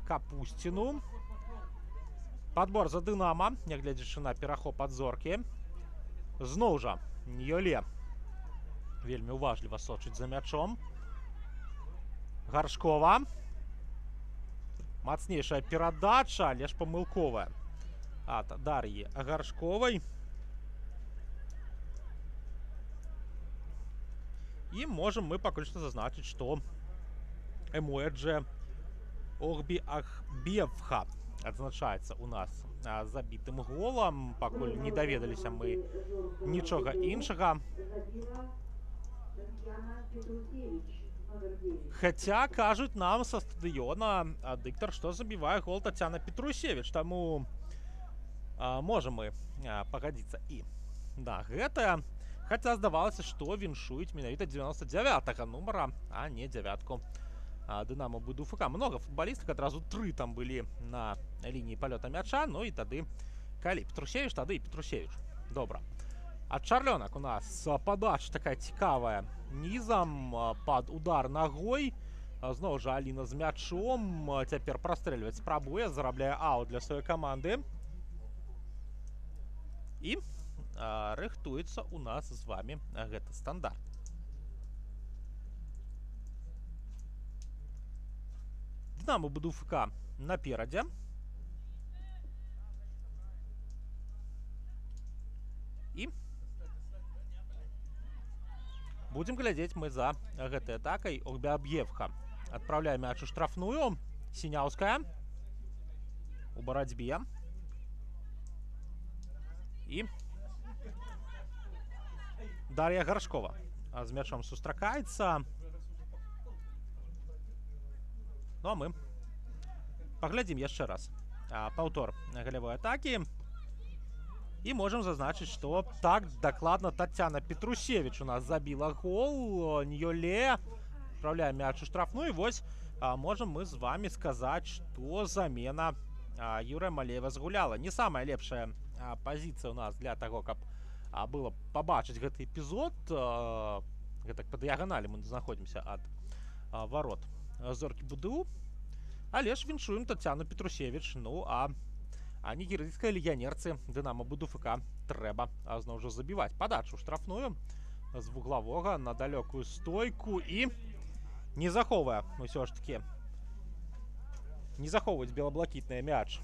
Капусціну. Падбор за Дынамо, нягледзячы на перахоп ад зоркі. Зноў жа Ньоле вельмі уважліва сочыць за мячом. Гаршкова. Мацнейшая перадача, але ж памылковая ад Дар'і Гаршковай. І можам мы пакуль што зазначыць, што Эмуэджэ Огбягбевха адзначаецца у нас забітым голам. Пакуль не даведаліся мы нічога іншага. Хаця кажуць нам са стадыёна дыктар, што забівае гол Тацяна Петрусевіч. Таму можам мы пагадзіцца і на гэтае. Хаця здавалася, што віншуюць менавіта 99-го нумара, а не 9-ку Дынамо БДУ-ФК. Много футболістак, адразу 3 там былі на лініі палёта мяча. Ну і тады, калі Петрусевіч, тады і Петрусевіч. Добра. Ад Шарлёнак у нас падача такая цікавая нізам пад удар ногой. Зноў жа Аліна з мячом. Цяпер прастрэльваць спрабуе, зарабляе аут для сваёй каманды. І рыхтуецца у нас з вами гэты стандарт. Дынамо БДУ-ФК наперадзе. І будзем глядзець мы за гэтай атакай. Огбягбевха адпраўляе мяч у штрафную. Сіняўская у барацьбе. І Дар'я Гаршкова з мячом сустракаецца. Ну а мы паглядзім яшчэ раз паўтор галявой атакі. І можам зазначыць, што так дакладна Тацяна Петрусевіч у нас забіла гол. Ньоле адпраўляе мяч у штрафную. Вось можам мы з вами сказаць, што замена Юрыя Малеева згуляла. Не самая лепшая пазіцыя у нас для таго, каб было пабачыць гэты эпізод. гэтак па дыяганалі мы знаходзімся ад варот зоркі БДУ. Але ж віншуем Тацяну Петрусевіч. Ну а нігерыйскай легіянерцы Дынамо БДУ-ФК трэба зноў жа забіваць падачу штрафную з вуглавога на далёкую стойку і не захоўвае ўсё ж такі не захоўваюць белаблакітныя мяч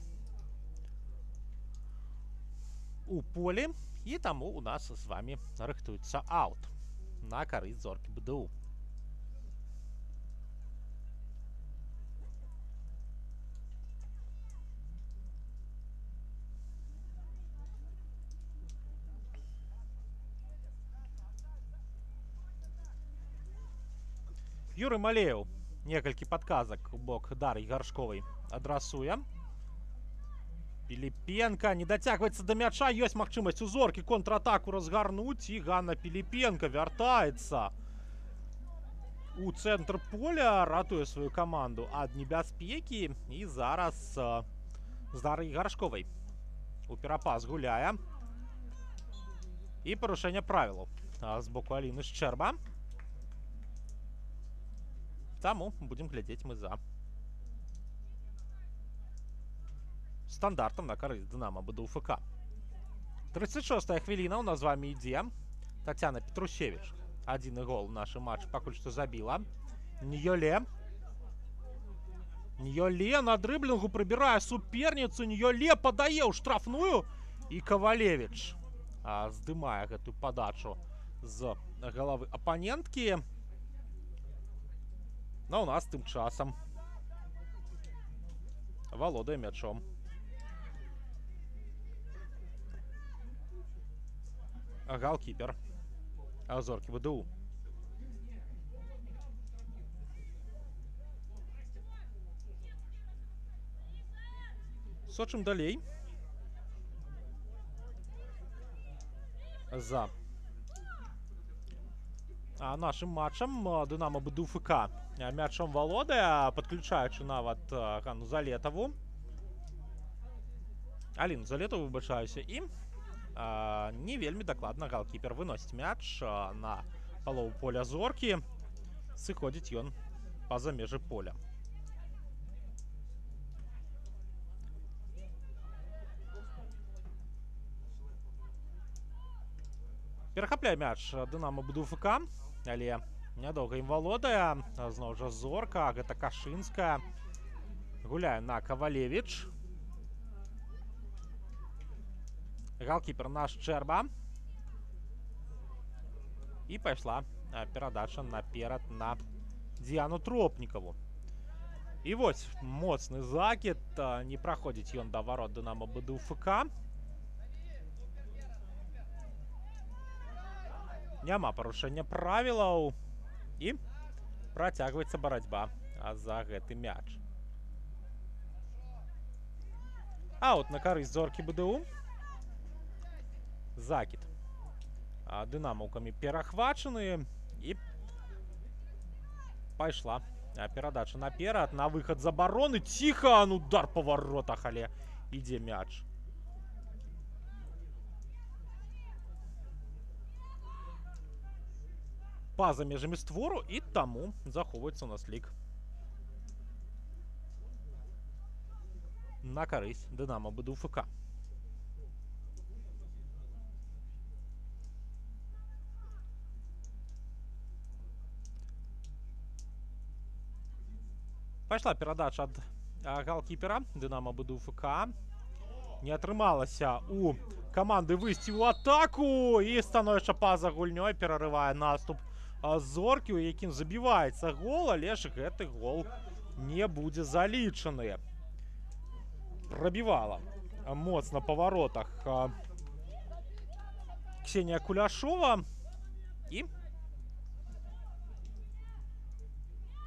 у полі, і таму у нас з вами рыхтуецца аут на карысць зоркі БДУ. Юрый Малеев некалькі падказак у бок Дар'і Гаршковай адрасуе. Піліпенка не дацягваецца да мяча, ёсць магчымасць у зоркі контратаку разгарнуць, і Ганна Піліпенка вяртаецца у цэнтр поля, ратуе сваю каманду ад небяспекі, і зараз з Дар'яй Гаршковай у перапас гуляе. І парушэнне правілаў з боку Аліны Шчэрба. Таму будзем глядзець мы за стандартам на карысць Дынамо БДУ-ФК. 36-я хвіліна у нас з вами ідзе. Тацяна Петрусевіч. Адзіны гол у нашым матчы пакуль што забіла. Ньёле на дрыблінгу прыбірае суперніцу. Ньёле падае ў штрафную. І Кавалевіч здымае гэтую падачу з галавы апаненткі. Но у нас тым часам валодае мячом галкіпер зоркі БДУ. Сочым далей за нашым матчам. Дынамо БДУ-ФК мячом валодае, падключаючы нават Ганну Залетаву. Аліну Залетаву, выбачаюся. І не вельмі дакладна галкіпер выносіць мяч на палову поля зоркі. Сыходзіць ён па-за межы поля. Перахапляе мяч Дынамо БДУ-ФК, але нядоўга ім валодае. Зноў жа зорка, гэта Кашынская. Гуляе на Кавалевіч. Галкіпер наш Шчэрба. І пайшла перадача наперад на Діану Тропнікаву. І вось моцны закід. Не праходзіць ён да варот Дынамо БДУ-ФК. Няма парушэння правілаў. І працягваецца барацьба за гэты мяч. Аут на карысць зоркі БДУ. Закід дынамаўкамі перахвачаны. І пайшла перадача наперад на выхад з абароны. Ціха, удар па варотах, але ідзе мяч. Па-за межамі створу, і таму захоўваецца у нас лік на карысць Дынамо БДУ-ФК. Пайшла перадача ад галкіпера Дынамо БДУ-ФК. Не атрымалася у каманды выйсці ў атаку, і становішча па-за гульнёй перарывае наступ зоркі, у якім забіваецца гол, але ж гэты гол не будзе залічаны. Прабівала моцна па варотах Ксенія Куляшова. І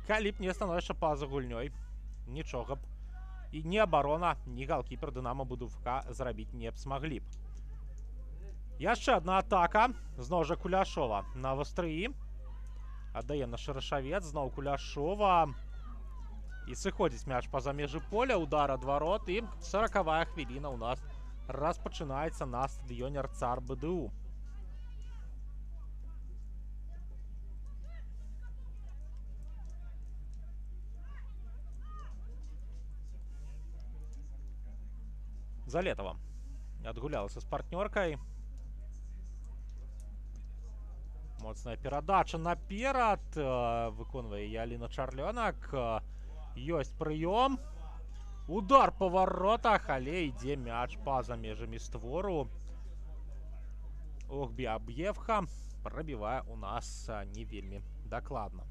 калі б не становішча па-за гульнёй, нічога б і ні абарона, ні галкіпер Дынамо БДУ-ФК зрабіць не б смаглі б. Яшчэ адна атака. Зноў жа Куляшова на вастрыі. Аддае на Шарашавец. Зноў Куляшова. І сыходзіць мяч па-за межы поля. Удар ад варот. І 40-я хвіліна у нас распачынаецца на стадыёне РЦАР БДУ. Залетава адгулялася з партнёркай. Моцная перадача наперад. Выконвае Яліна Чарлёнак. Ёсць прыём. Удар па воротах, але ідзе мяч па-за межамі створу. Огбіаб'евха прабівае у нас не вельмі дакладна.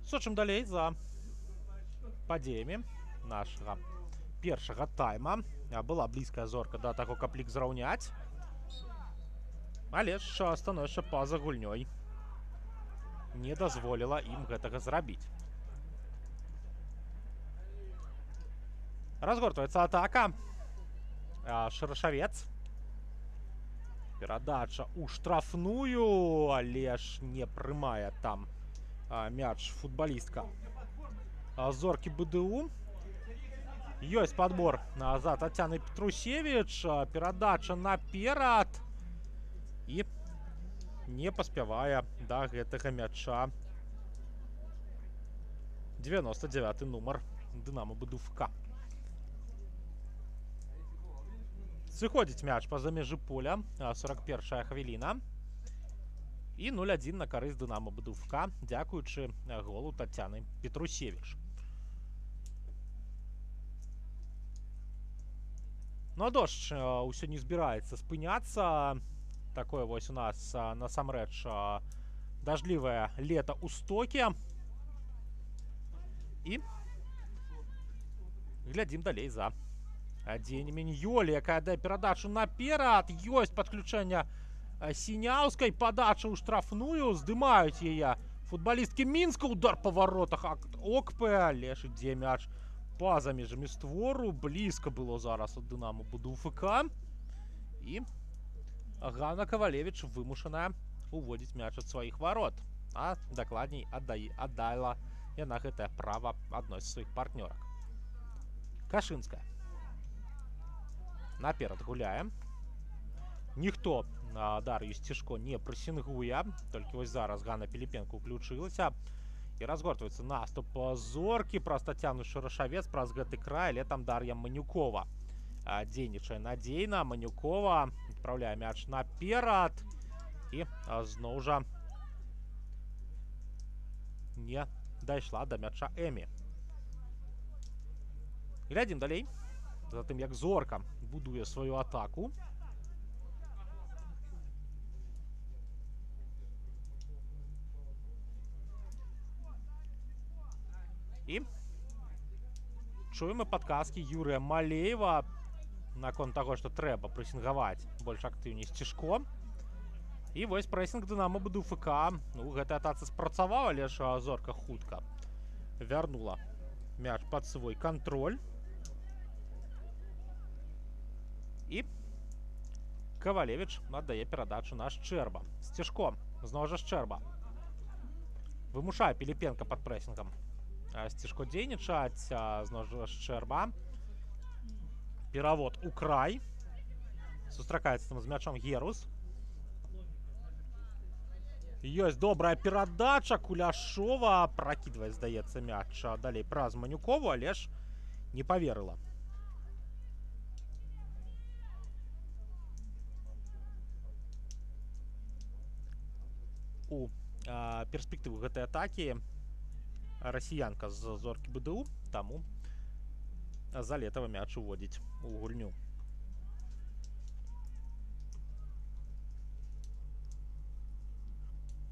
Сочым далей за падзеямі нашага першага тайма. Была блізкая зорка да таго, каб лік зраўняць. Але ж становішча па-за гульнёй не дазволіла ім гэтага зрабіць. Разгортваецца атака. Шырашавец. Перадача ў штрафную, але ж не прымае там мяч футболістка зоркі БДУ. Ёсць падбор за Тацянай Петрусевіч. Перадача наперад. І не паспявае да гэтага мяча 99-й нумар Дынамо БДУ-ФК. Сыходзіць мяч па-за межы поля. 41-я хвіліна. І 0-1 на карысць Дынамо БДУ-ФК, дзякуючы голу Тацяны Петрусевіч. Ну а дождж ўсё не збіраецца спыняцца. Такое вось у нас насамрэч дажджлівае лета ў стоке. І глядзім далей за дзеяннямі Ньёлі, якая дае перадачу наперад. Ёсць падключэнне Сіняўскай, падача ў штрафную, здымаюць яе футболісткі Мінска. Удар па воротах Окпе, але ж ідзе мяч па-за межамі створу. Блізка было зараз ад Дынамо БДУ-ФК. І Ганна Кавалевіч вымушаная уводзіць мяч ад сваіх ворот. А дакладней аддала яна гэтае права адной з сваіх партнёрак. Кашынская наперад гуляе. Ніхто Дар'ю Сцішко не прэсінгуе. Толькі вось зараз Ганна Піліпенка ўключылася. І разгортваецца наступ зоркі праз Тацяну Шырашавец, праз гэты край, але там Дар'я Манюкова дзейнічае надзейна. Манюкова адпраўляе мяч наперад. І зноў жа не дайшла да мяча Эмі. Глядзім далей за тым, як зорка будуе сваю атаку. І чуем падказкі Юрыя Малеева наконт таго, што трэба прэсінгаваць больш актыўней Сцішко. І вось прэсінг Дынамо БДУ-ФК у гэтай атацы спрацаваў, але ж зорка хутка вярнула мяч пад свой кантроль. І Кавалевіч аддае перадачу на Шчэрба. Сцішко, зноў жа Шчэрба. Вымушае Піліпенка пад прэсінгам Сцішко дзейнічаць. Зноў жа Шчэрба. Перавод у край. Сустракаецца там з мячом Герус. Ёсць добрая перадача. Куляшова пракідвае, здаецца, мяч далей праз Манюкову, але ж не паверыла. У перспектыву гэтай атакі расіянка з зоркі БДУ, таму Залетава мяч уводзіць у гульню.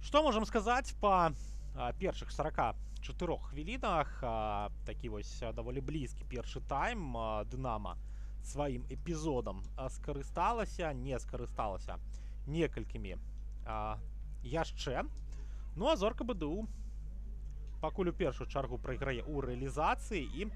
Што можам сказаць па першых 44 хвілінах? Такі вось даволі блізкі першы тайм. Дынама сваім эпізодам скарысталася, не скарысталася некалькімі яшчэ. Ну а зорка БДУ пакуль у першую чаргу прайграе ў рэалізацыі і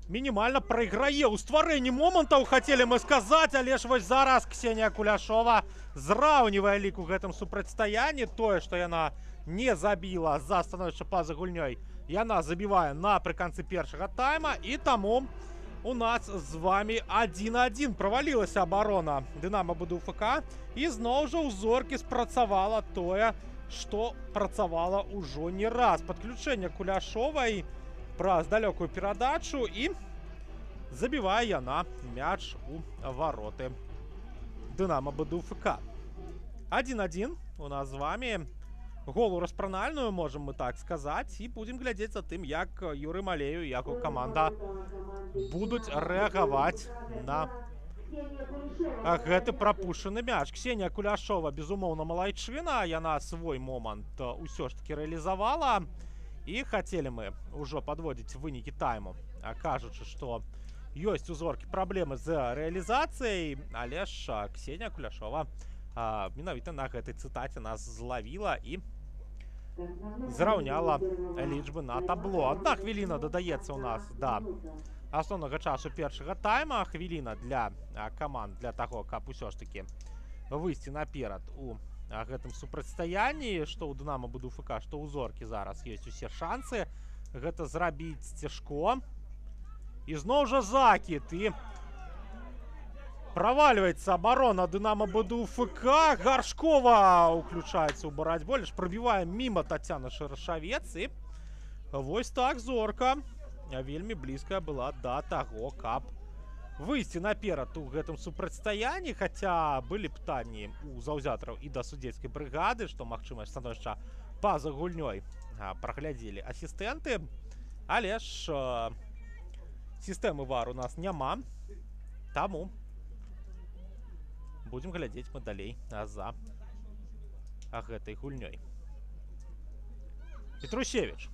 мінімальна прайграе ў стварэнні момантаў, хацелі мы сказаць, але ж вось зараз Ксенія Куляшова зраўнівае лік у гэтым супрацьстаянні. Тое, што яна не забіла за становішча па-за гульнёй, яна забівае напрыканцы першага тайма, і таму у нас з вами 1-1. Правалілася абарона Дынамо БДУ-ФК, і зноў жа ў зоркі спрацавала тое, што працавала ўжо не раз. Падключэнне Куляшовай праз далёкую перадачу і забівае яна мяч у вароты Дынамо БДУ ФК. 1-1 у нас з вами. Голу распранальную, можем мы так сказаць, і будзем глядзець за тым, як Юрый Малею, як у каманда будуць рэагаваць на гэты прапушчаны мяч. Ксенія Куляшова, безумоўна, малайчына, яна свой момант ўсё ж таки рэалізавала, і хацелі мы ўжо падводзіць вынікі тайму, кажучы, што ёсць у зоркі праблемы з рэалізацыяй, але ж Ксенія Куляшова менавіта на гэтай цытаце нас злавіла і зраўняла лічбы на табло. 1 хвіліна дадаецца ў нас да асноўнага часу першага тайма. Хвіліна для каманд для таго, каб усё ж таки выйсці наперад у гэтым супрацьстаянні, што ў Дынамо БДУ ФК, што ў зоркі зараз ёсць усе шансы гэта зрабіць цяжко. І зноў жа закід, і проваливается оборона Дынамо БДУ ФК. Гаршкова уключается у барацьбу, лишь пробиваем мимо Татьяна Шарашавец. И вось так зорка вельмі близкая была до того, каб выйсці наперад у гэтым супрацьстаянні. Хаця былі пытанні у заўзятараў і да судзейскай брыгады, што магчымасць становішча па-за гульнёй праглядзелі асістэнты. Але ж сістэмы вар у нас няма, таму будем глядзець мы далей за гэтай гульнёй. Петрусевич.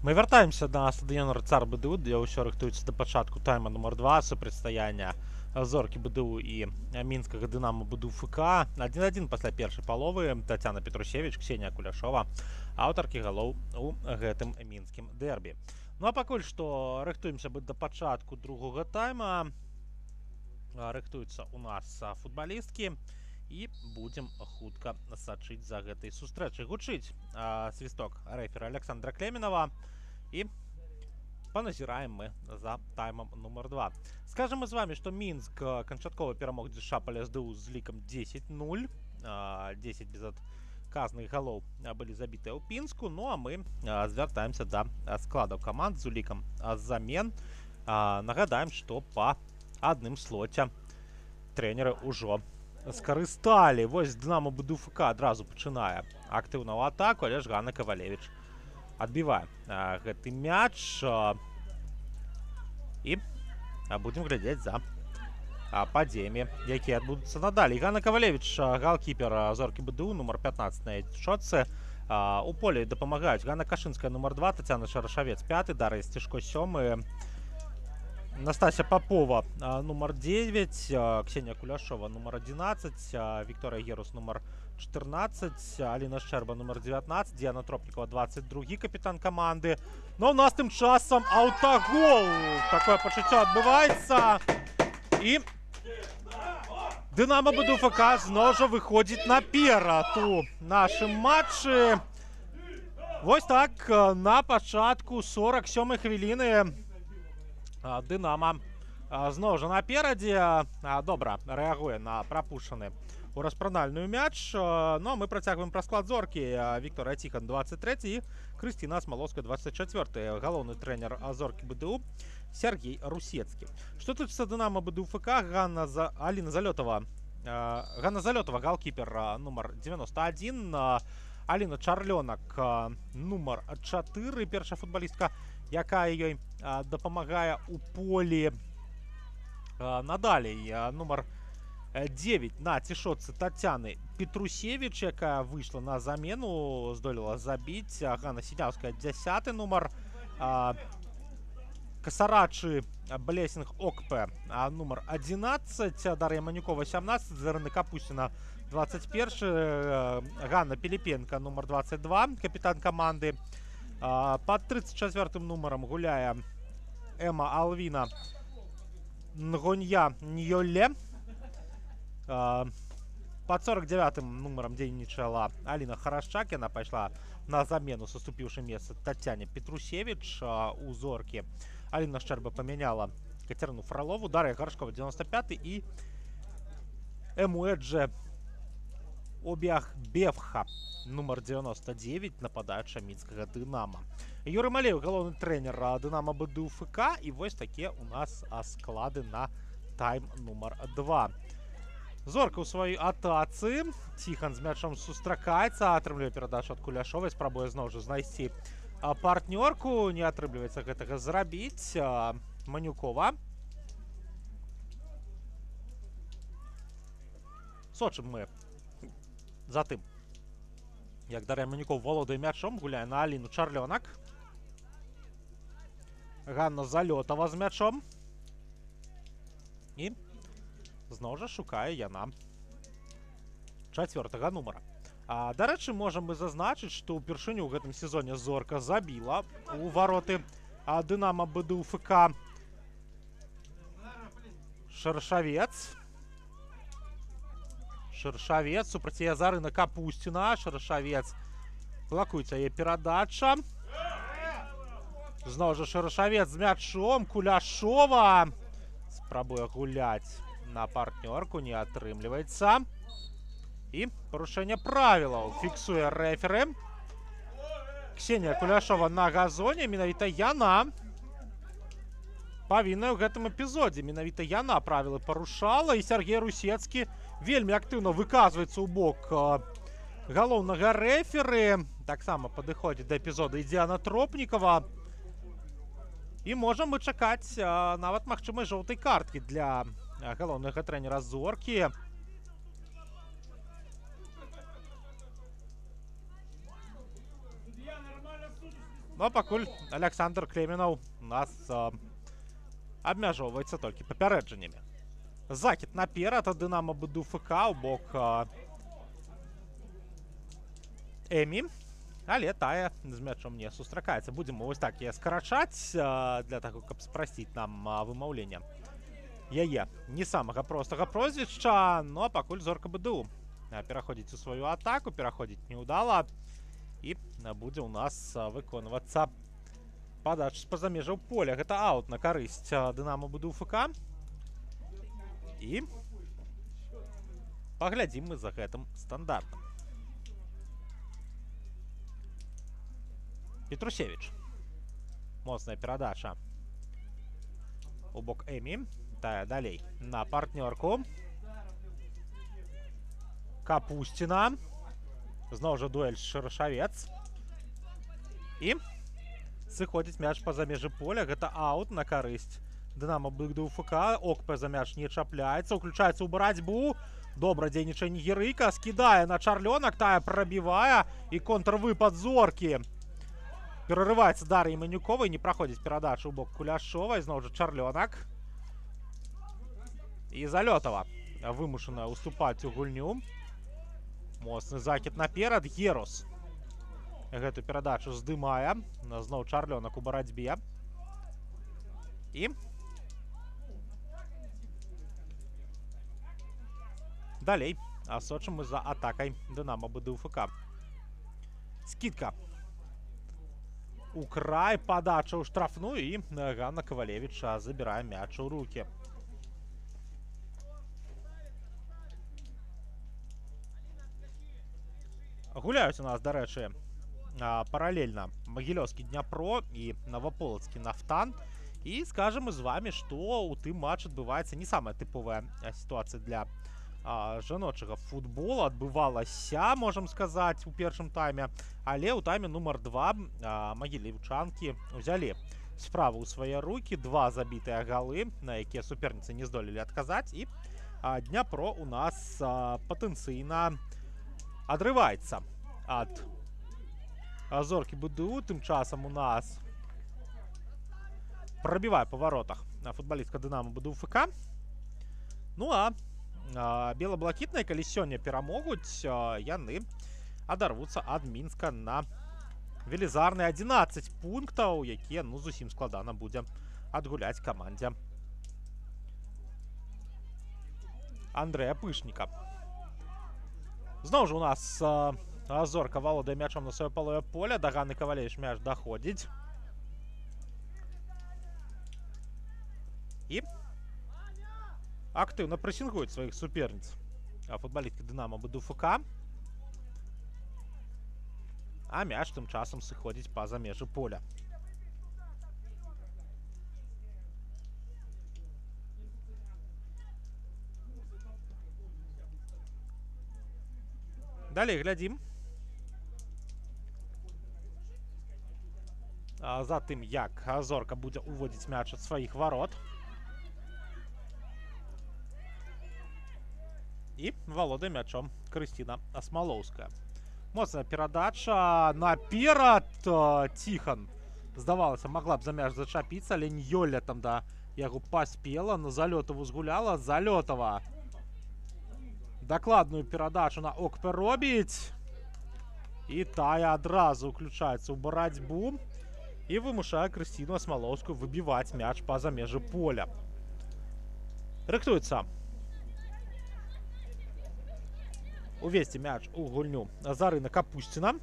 Мы вяртаемся на стадыён Рыцар БДУ, дзе ўсё рыхтуецца да пачатку тайма нумар 2 супрацьстаяння зоркі БДУ і мінскага дынама БДУ ФК. 1-1 пасля першай паловы. Тацяна Петрусевіч, Ксенія Куляшова, аўтаркі галоў у гэтым мінскім дэрбі. Ну а пакуль што рыхтуемся да пачатку другога тайма. Рыхтуюцца у нас футбалісткі і будзем хутка сачыць за гэтай сустрэчай. Гучыць свісток рэфера Александра Клеменова і паназіраем мы за таймом нумар 2. Скажем мы з вами, што Мінск канчаткова перамог ДШ па ЛСДУ з лікам 10-0. 10 безадказных галоў былі забітыя ў Пінску. Ну а мы звяртаемся да складаў каманд з улікам замен. Нагадаем, што па адным слоце трэнеры ўжо скарысталі. Вось Дынамо БДУ ФК адразу пачынае актыўную атаку, але ж Ганна Кавалевіч адбівае гэты мяч. І будзем глядзець за падзеямі, якія адбудуцца надалей. Ганна Кавалевіч, галкіпер зоркі БДУ, нумар 15 на шотцы. У полі дапамагаюць Ганна Кашынская, нумар 2, Тацяна Шарашавец, 5, Дар'я Сцішко, 7, Настасья Попова, номер 9, Ксения Куляшова, номер 11, Виктория Герус, номер 14, Алина Щерба, номер 19, Диана Тропникова, 22, капитан команды. Но у нас тем часом аутогол. Такое почуття отбывается. И Динамо БДУ ФК знову виходить наперед у нашому матчі. Ось так, на початку 47-ї хвилини Динамо знову ж напереді. Добре реагує на пропущений у розпрональний м'яч. Ну, ми протягуємо про склад зорки. Віктор Тихон, 23, і Кристина Смоловська, 24. Головний тренер зорки БДУ Сергій Русецький. Що тут з Динамо БДУ ФК? Аліна Зальотова. Ганна Зальотова, голкіпер, номер 91. Аліна Чарльонок, номер 4. Перша футболістка, яка їй допомагає у полі. Надалей номер 9 на цішотці Тетяни Петрусевич, яка вийшла на заміну, здоліла забити. Ганна Сінявська, 10 номер. Касарачи Блесінг Окпе, номер 11. Дар'я Манюкова, 17. Зарина Капустіна, 21. Ганна Піліпенка, номер 22, капітан команди. Под 34-м номером гуляє Ема Алвіна Нгонья Ньоле. Под 49-м номером дзейнічала Аліна Харашчак. Яна пайшла на замену саступіўшай месца Тацяне Петрусевич у зоркі. Аліна Шчерба памяняла Катерину Фролову. Дар'я Гаршкова, 95, і Эмуэджэ Обягбевха, номер 99, нападаюча мінскага Дынама. Юрий Малеев, галоўны трэнер Дынамо БДУ ФК. І вось такія у нас склады на тайм номер 2. Зорка ў сваёй атацы. Тихон з мячом сустракаецца, атрымлівае перадачу ад Куляшовай, спрабуе зноў жа знайсці партнёрку. Не атрымліваецца гэтага зрабіць. Манюкова. Сочым мы за тым, як Дар'я Манюкова володае мячом, гуляе на Аліну Чарльонак. Ганна Залётова з мячом. І зноў жа шукае яна 4-го нумара. Дарэчы, можам мы зазначыць, што ўпершыню ў гэтым сезоне зорка забіла у вароты Дынамо БДУ ФК. Шарашавец. Шарашавец супраць яе Зарына Капусціна. Шарашавец, блакуецца яе перадача. Зноў жа Шарашавец з мячом. Куляшова спрабуе гуляць на партнёрку, не атрымліваецца. І парушэнне правілаў фіксуе рэферы. Ксенія Куляшова на газоне. Менавіта яна павінна ў гэтым эпізодзе. Менавіта яна правілы парушала. І Сергей Русецкі вельмі актыўна выказваецца ў бок галоўнага рэферы. Таксама падыходзіць да эпізода і Диана Тропникова. І можам мы чакаць нават магчымай жоўтай карткі для галоўнага трэнера зоркі. Ну, а пакуль Александр Клеменаў у нас абмяжоўваецца толькі папярэджаннямі. Закід наперад ад Дынамо БДУ ФК ў бок Эмі, але тая з мячом не сустракаецца. Будзем вось так яе скарачаць для таго, каб спрасціць нам вымаўленне яе не самага простага прозвішча, но пакуль зорка БДУ пераходзіць у сваю атаку, пераходзіць неўдала, і будзе ў нас выконвацца падача з-па-за межаў поля. Гэта аут на карысць Дынамо БДУ ФК. І паглядзім мы за гэтым стандартам. Петрусевич. Моцная перадача у бок Эмі. Тая далей на партнёрку. Капустина. Зноў жа дуэль Шырашавец. І сыходзіць мяч па-за межы поля. Гэта аут на карысць Дынамо БДУ ФК. Окпе за мяч не чапляецца. Уключаецца ў барацьбу. Добра дзейнічае нігерыйка. Скідае на Чарлёнак. Тая прабівае. І контрвыпад зоркі. Перарываецца Дар'і Манюковай. Не праходзіць перадачу ў бок Куляшовай. Зноў жа Чарлёнак. І Залётава вымушаная уступаць у гульню. Моцны закід наперад. Герус гэту перадачу здымае. Зноў Чарлёнак у барацьбе. І далей сочым мы за атакай Дынамо БДУ ФК. Скидка у край, падача ў штрафную, і Ганна Кавалевич забірае мяч у рукі. Гуляюць у нас, дарэчы, паралельна Магілёўскі Дняпро і Наваполацкі Нафтан. І скажем мы з вами, што ў тым матч адбываецца не самая тыповая сітуацыя для жаночага футбола. Адбывалася, можам сказаць, у першым тайме, але ў тайме нумар 2 магілеўчанкі ўзялі справу ў свае рукі. 2 забітыя галы, на якія суперніцы не здолелі адказаць, і Дняпро у нас патэнцыйна адрываецца ад зоркі БДУ. Тым часам у нас прабівае па варотах футбалістка Дынамо БДУ ФК. Ну а бела-блакітныя, калі сёння перамогуць, яны адарвуцца ад Мінска на велізарныя 11 пунктаў, якія зусім складана будзе адгуляць камандзе Андрэя Пышніка. Зноў жа у нас зорка валодае мячом на сваё палове поля. Да Ганны Кавалевич мяч даходзіць. І актыўна прэсінгуюць сваіх суперніц футбалісткі Дынамо БДУ ФК. А мяч тым часам сыходзіць па-за межы поля. Далей глядзім за тым, як зорка будзе уводзіць мяч ад сваіх варот. І валодае мячом Крысціна Асмалоўская. Моцная перадача наперад. Тихон, здавалася, магла б за мяч зачапіцца, але Ньёля там да яго паспела. На Залётаву згуляла. Залётава дакладную перадачу на Окпе робіць. І тая адразу ўключаецца ў барацьбу і вымушае Крысціну Асмалоўскую выбіваць мяч па-за межы поля. Рыхтуецца увесці мяч у гульню Зарына Капусціна.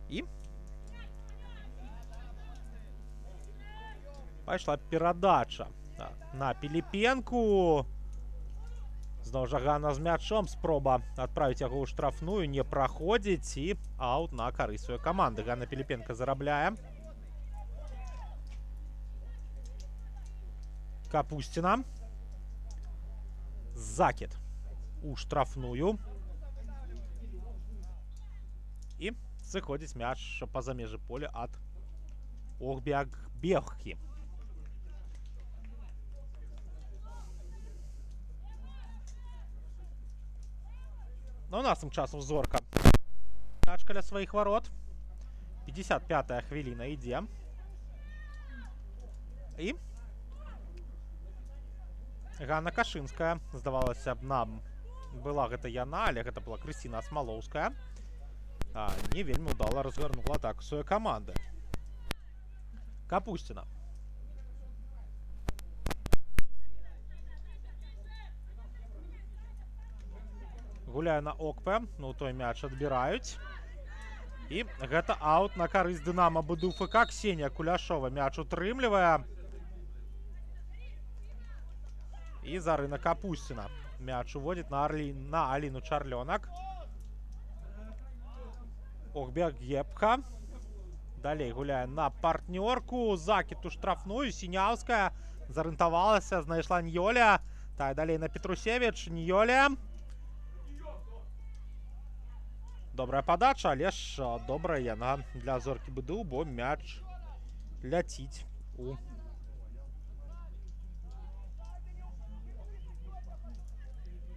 І пайшла перадача на Піліпенку. Зноў жа Ганна з мячом. Спроба адправіць яго ў штрафную не праходзіць, і аут на карысць сваёй каманды. Ганна Піліпенка зарабляе. Капустина. Закид у штрафную. І сыходзіць мяч па-за межы поля ад Огбягбехкі. Ну, у нас тим часом Зорка. Мяч каля сваіх ворот. 55-я хвіліна ідзе. І Ганна Кашынская, здавалася б, нам была гэта яна, але гэта была Крысціна Смалоўская. Не вельмі ўдала разгарнула атаку сваёй каманды. Капусціна. Гуляе на Окпе, ну той мяч адбіраюць. І гэта аут на карысць Дынамо БДУ-ФК. Ксенія Куляшова мяч утрымлівае. І Зарына Капусціна мяч уводит на Аліну Чарлёнак. Охберг Епха. Далей гуляе на партнёрку. Закид у штрафную. Сіняўская зарыентавалася, знайшла Ньёля. Так, далей на Петрусевич. Ньёля. Добрая подача, але ж добрая яна для Зоркі БДУ, бо мяч ляціць у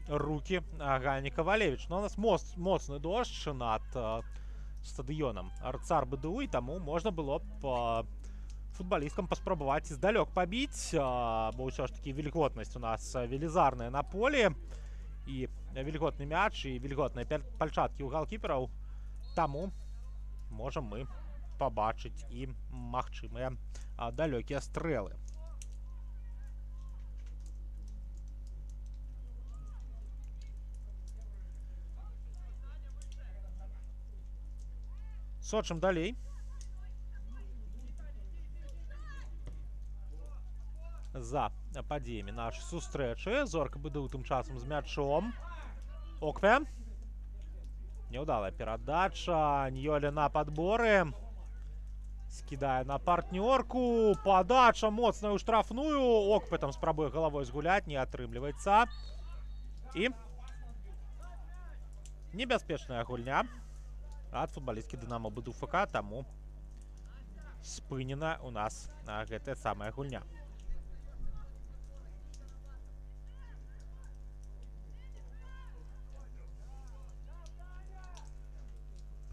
руки Гані Кавалевич. Но у нас моцны дождж над стадыёнам Цар БДУ, і таму можна было б футбалісткам паспрабаваць здалёк пабіць, бо ўсё ж такі вільготнасць у нас велізарная на полі. І вільготны мяч, і вільготныя пальчаткі ў галкіпераў. Таму можам мы пабачыць і магчымыя далёкія стрэлы. Сочым далей. За падзеямі нашай сустрэчы. Зорка БДУ тым часам з мячом. Окве. Неўдалая перадача. Ньёля на падборы. Скідае на партнёрку. Падача моцная ў штрафную. Окве там спрабуе галавой згуляць. Не атрымліваецца. І небяспечная гульня ад футбалісткі Дынамо БДУ-ФК. Таму спынена у нас гэтая самая гульня.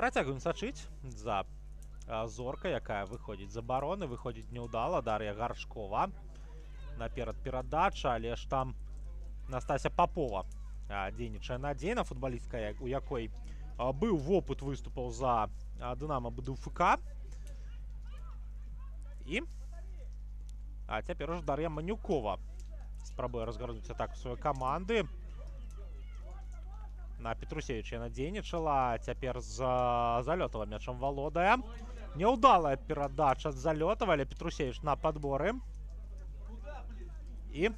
Працягваем сачыць за Зоркай, якая выходзіць з абароны. Выходзіць няўдала Дар'я Гаршкова. Наперад перадача, але ж там Настасья Попова дзейнічае надзейна. Футбалістка, у якой быў вопыт выступаў за Дынамо БДУ-ФК. І цяпер ужо Дар'я Манюкова спрабуе разгарнуць атаку сваёй каманды. На Петрусевича яна дзейнічала. Цяпер з Залётова мячам валодае. Няўдалая перадача з Залётова, але Петрусевич на падборы. І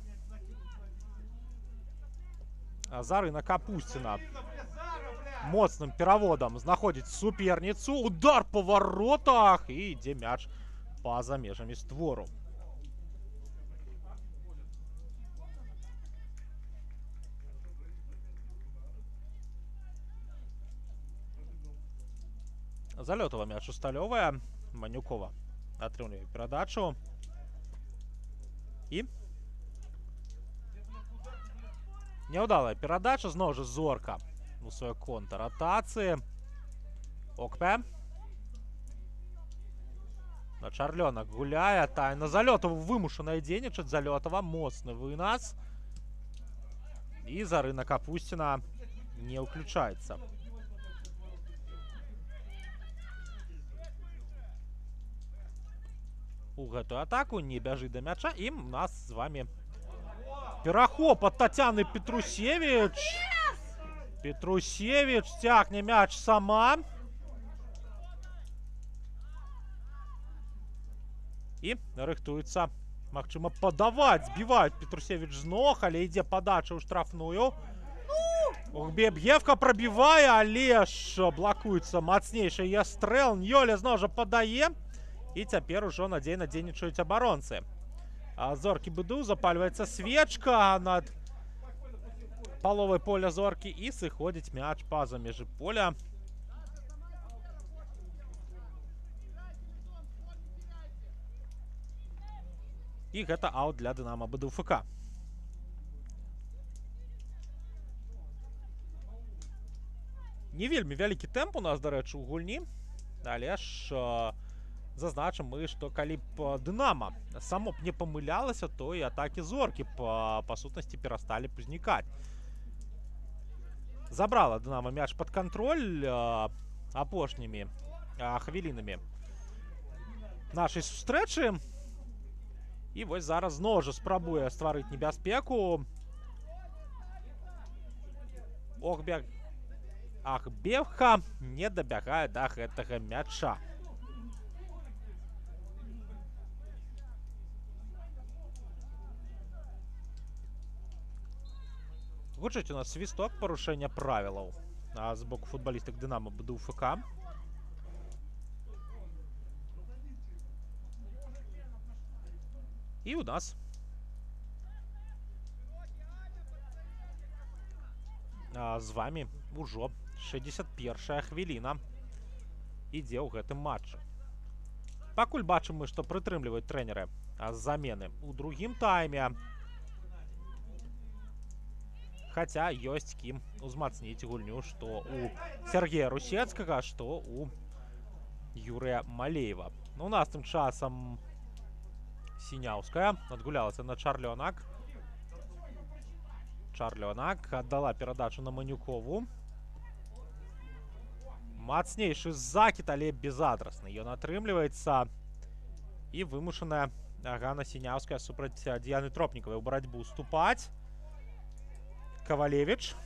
Зарына Капусціна моцным пераводам знаходзіць суперніцу. Удар па варотах. І ідзе мяч па-за межамі створу. Залётова мяч усталёвая. Манюкова атрымлівае перадачу. І няўдалая перадача. Зноў жа Зорка у сваёй контратацыі. Окпе. На Чарлёнак гуляе. Та на Залётова вымушаная дзейнічаць. Залётова моцны вынас. І Зарына Капусціна не ўключаецца. У гэтую атаку не бяжыць да мяча. І у нас з вами перахоп ад Тацяны Петрусевич. Петрусевич цягне мяч сама. І рыхтуецца, магчыма, падаваць. Збіваюць Петрусевич з ног, але ідзе падача ў штрафную. Беб'евка прабівае, але ж блакуецца мацнейшы ястрэл. Ньёля зноў жа падае. І цяпер ужо надзейна дзейнічаюць абаронцы. Зоркі БДУ, запальваецца свечка над паловай поля Зоркі і сыходзіць мяч па-за межы поля. І гэта аут для Дынамо БДУ-ФК. Не вельмі вялікі тэмп у нас, дарэчы, у гульні, але ж зазначым мы, што калі б Дынамо само б не памылялася, то і атакі зоркі па сутнасці перасталі б узнікаць. Забрала Дынамо мяч пад кантроль апошнімі хвілінамі нашай сустрэчы. І вось зараз зноў жа спрабуе стварыць небяспеку. Ахбеха не дабягае да гэтага мяча. Гучыць у нас свісток парушэння правілаў з боку футбалістак Дынамо БДУ ФК. І у нас з вами ўжо 61-я хвіліна ідзе ў гэтым матчы. Пакуль бачым мы, што прытрымліваюць трэнеры з замены ў другім тайме. Хаця ёсць кім узмацніць гульню, што у Сергея Русецкага, што у Юрыя Малеева. У нас тым часам Сіняўская адгулялася на Чарлёнак. Чарлёнак аддала перадачу на Манюкову. Мацнейшы закід, але безадрасны. Ён атрымліваецца. І вымушаная Ганна Сіняўская супраць Дыяны Тропнікавай у барацьбу уступаць. Кавалевіч.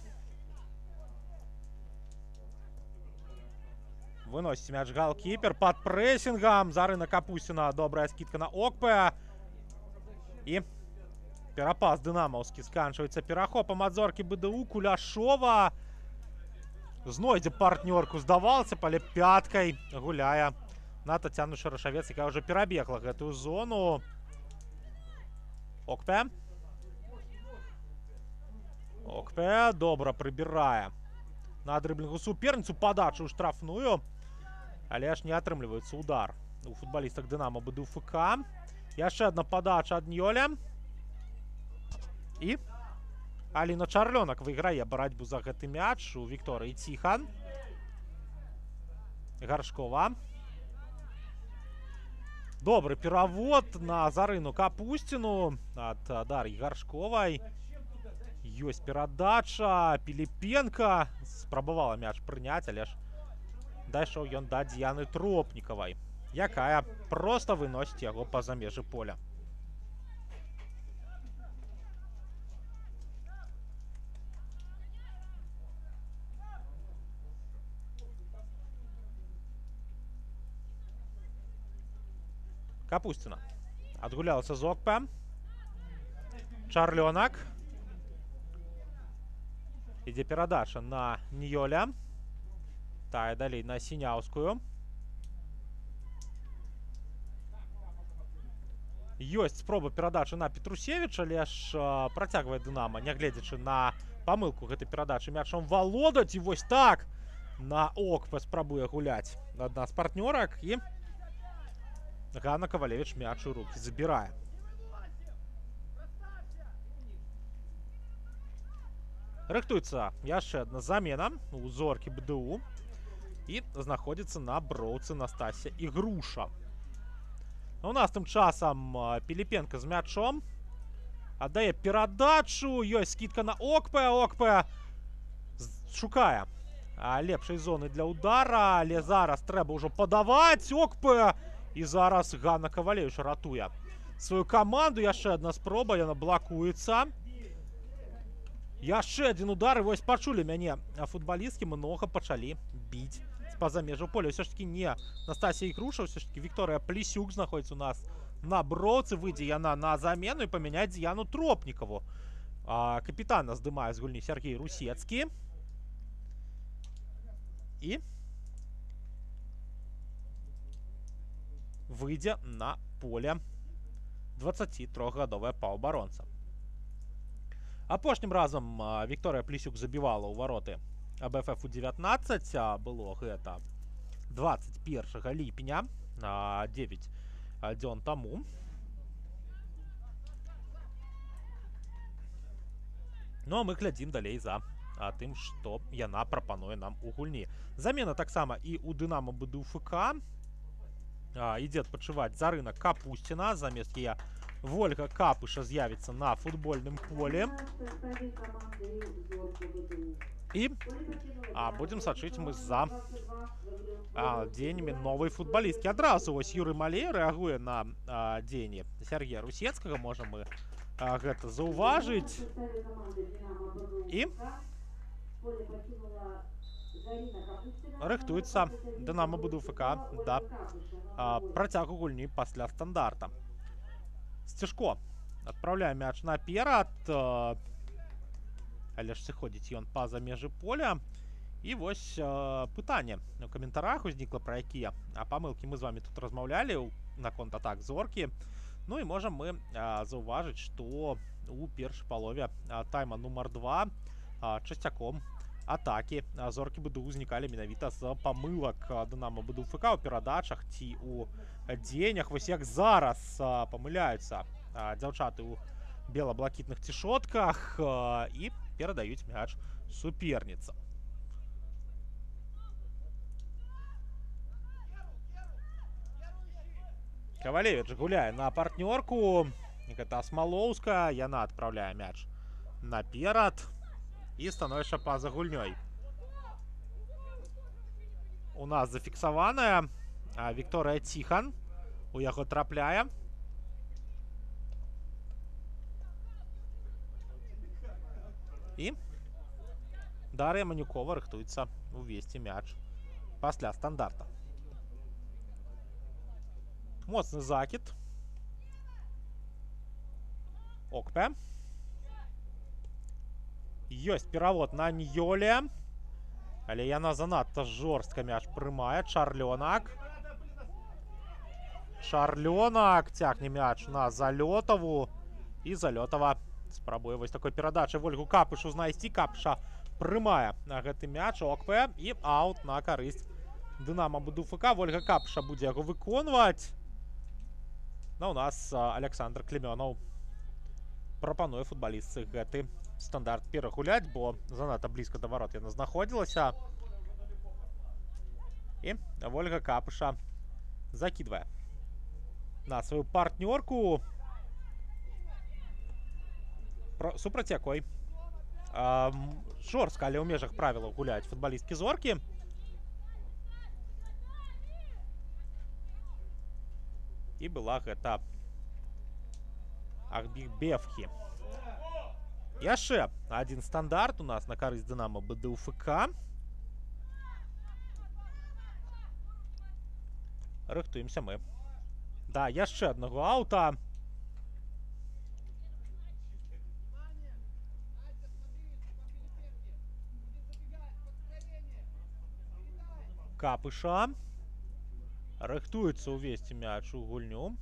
Выносіць мяч галкіпер пад прэсінгам. Зарына Капусціна. Добрая скідка на Окпе. І перапас дынамаўскі сканчваецца перахопам ад зоркі БДУ. Куляшова знойдзе партнёрку, здавалася, але пяткай гуляе на Тацяну Шарашавец, якая ўжо перабегла гэтую зону. Окпе. Окпе добра прыбірае на дрыблінгу суперніцу, падачу ў штрафную, але аж не атрымліваецца удар у футбалістах Дынамо БДУ ФК. Яшчэ адна падача ад Ньоля. І Аліна Чарлёнак выйграе барацьбу за гэты мяч у Вікторыі Ціхан. Гаршкова. Добры перавод на Зарыну Капусціну ад Дар'і Гаршковай. Ёсць перадача. Піліпенка спрабавала мяч прыняць, але ж дайшоў ён да Дыяны Тропнікавай, якая проста выносіць яго па-за межы поля. Капусціна адгулялася з Окпе. Чарлёнак. Ідзе перадача на Ньоля. Тая далей на Сіняўскую. Ёсць спроба перадачы на Петрусевіча, але ж працягвае Дынамо, нягледзячы на памылку гэтай перадачы, мячом валодаць. І вось так на Окпе спрабуе гуляць адна з партнёрак. І Ганна Кавалевіч мяч у рукі забірае. Рыхтуецца яшчэ адна замена у зоркі БДУ. І знаходзіцца на броўцы Настасія Ігруша. У нас тым часам Піліпенка з мячом. Аддае перадачу. Ёсць скідка на Окпе. Окпе шукае лепшай зоны для удара. Але зараз трэба ўжо падаваць. Окпе. І зараз Ганна Кавалевіч ратуе сваю каманду. Яшчэ адна спроба. Яна блакуецца. Яшчэ адзін удар. І вось пачулі мяне футбалісткі. Многа пачалі біць з-па-за межу поля. Ўсё ж таки не Настасія Ігруша. Ўсё ж таки Вікторыя Плесюк знаходзіцца у нас на броўцы. Выйдзе яна на замену і памяняць Дыяну Тропнікаву. Капітана здымае з гульні Сергей Русецкі. І выйдзе на поле 23-гадовая паўабаронца. Апошнім разам Вікторыя Плесюк забівала ў вароты БФФ у 19. Было гэта 21 ліпеня, 9 дзён таму. Ну а мы глядзім далей за тым, што яна прапануе нам у гульні. Замена таксама і ў Дынамо БДУ ФК. Ідзе адпачываць Зарына Капусціна. Замест яе Вольга Капыша з'явіцца на футбольным полі. І будзем сачыць мы за дзеяннямі новай футбалісткі. Адразу вось Юрый Малей рэагуе на дзеянні Сергея Русецкага. Можам мы гэта заўважыць. І рыхтуецца Дынамо БДУ ФК да працягу гульні пасля стандарта. Сцішко адпраўляе мяч наперад, але ж сыходзіць ён па-за межы поля. І вось пытанне у каментарах узнікла, пра якія памылкі мы з вамі тут размаўлялі наконт атак зоркі. Ну і можам мы заўважыць, што у першай палове тайма нумар 2 часцяком атакі зоркі БДУ узнікалі менавіта з памылак Дынамо БДУ ФК у перадачах ці у дзеяннях. Вось як зараз памыляюцца дзяўчаты ў бела-блакітных цішотках і перадаюць мяч суперніцам. Кавалевіч гуляе на партнёрку. Гэта Смалоўская. Яна адпраўляе мяч наперад і становішча па-за гульнёй. У нас зафіксаваная Вікторыя Ціхан. У яго трапляе. І Дар'я Манюкова рыхтуецца увесці мяч пасля стандарта. Моцны закід. Окпе. Ёсць перавод на Ньёле. Але яна занадта жорстка мяч прымае. Чарлёнак. Чарлёнак цягне мяч на Залётаву. І Залётава спрабуе вось такой перадачы Вольгу Капышу знайсці. Капыша прымае на гэты мяч. Окпе. І аут на карысць Дынамо БДУ ФК. Вольга Капыша будзе яго выконваць. Но у нас Александр Клемёнов прапануе футбалістцы гэты стандарт перагуляць, бо занадта блізка да варот яна знаходзілася. І Вольга Капыша закідвае на сваю партнёрку, супраць якой жорстка, але ў межах правілаў гуляюць футбалісткі зоркі. І была гэта Ахбекбевхі. Яшчэ адзін стандарт у нас на карысць Дынамо БДУ ФК. Рыхтуемся мы да яшчэ аднаго аута. Капыша рыхтуецца ўвесці мяч у гульню.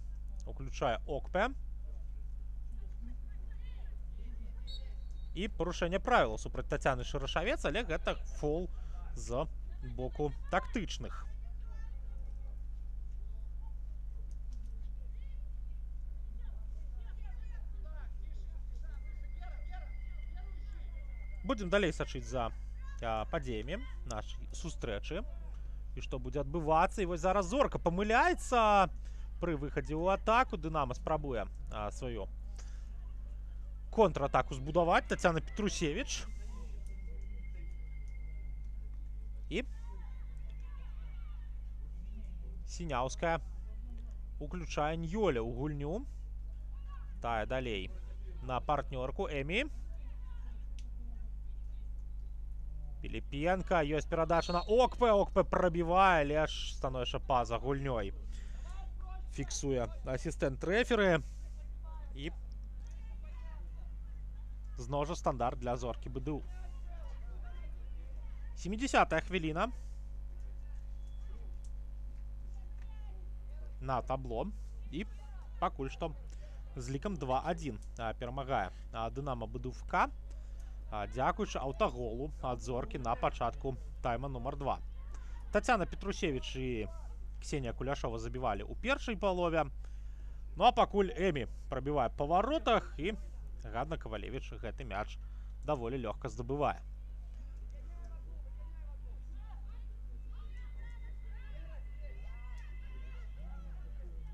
Уключае Окпе. І парушэнне правілаў супраць Тацяны Шырашавец, але гэта фол з боку тактычных. Будзем далей сачыць за падзеямі нашай сустрэчы і што будзе адбывацца. І вось зараз зорка памыляецца пры выхадзе ў атаку. Дынамо спрабуе сваю контратаку збудаваць. Тацяна Петрусевіч. І Сіняўская уключае Ньёля ў гульню. Тая далей на партнёрку Эмі. Піліпенка. Ёсць перадача на Окпе. Окпе прабівае, але ж становішча па-за гульнёй. Фіксуе асістэнт рэферы. І зноў жа стандарт для зоркі БДУ. 70-я хвіліна. На табло. І пакуль што з лікам 2-1 перамагае Дынамо БДУ ФК. Дзякуючы аўтаголу ад зоркі на пачатку тайма нумар 2. Тацяна Петрусевіч і Ксенія Куляшова забівалі ў першай палове. Ну а пакуль Эмі прабівае па варотах і Ганна Кавалевіч гэты мяч даволі лёгка здабывае.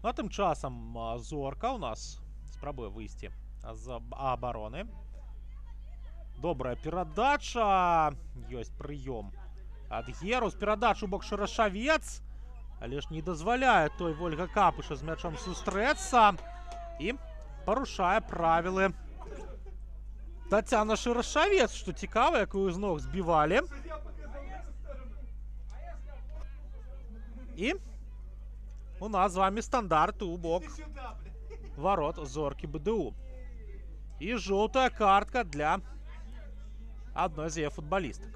Ну а тым часам Зорка у нас спрабуе выйсці з абароны. Добрая перадача. Ёсць прыём ад Герус. Перадачу бок Шарашавец. Але ж не дазваляе той Вольга Капыша з мячом сустрэцца. І парушае правілы Тацяна Шарашавец, што цікава, якую з ног збівалі. І у нас з вами стандарт у бок ворот Зоркі БДУ. І жоўтая картка для адной з яе футбалістак.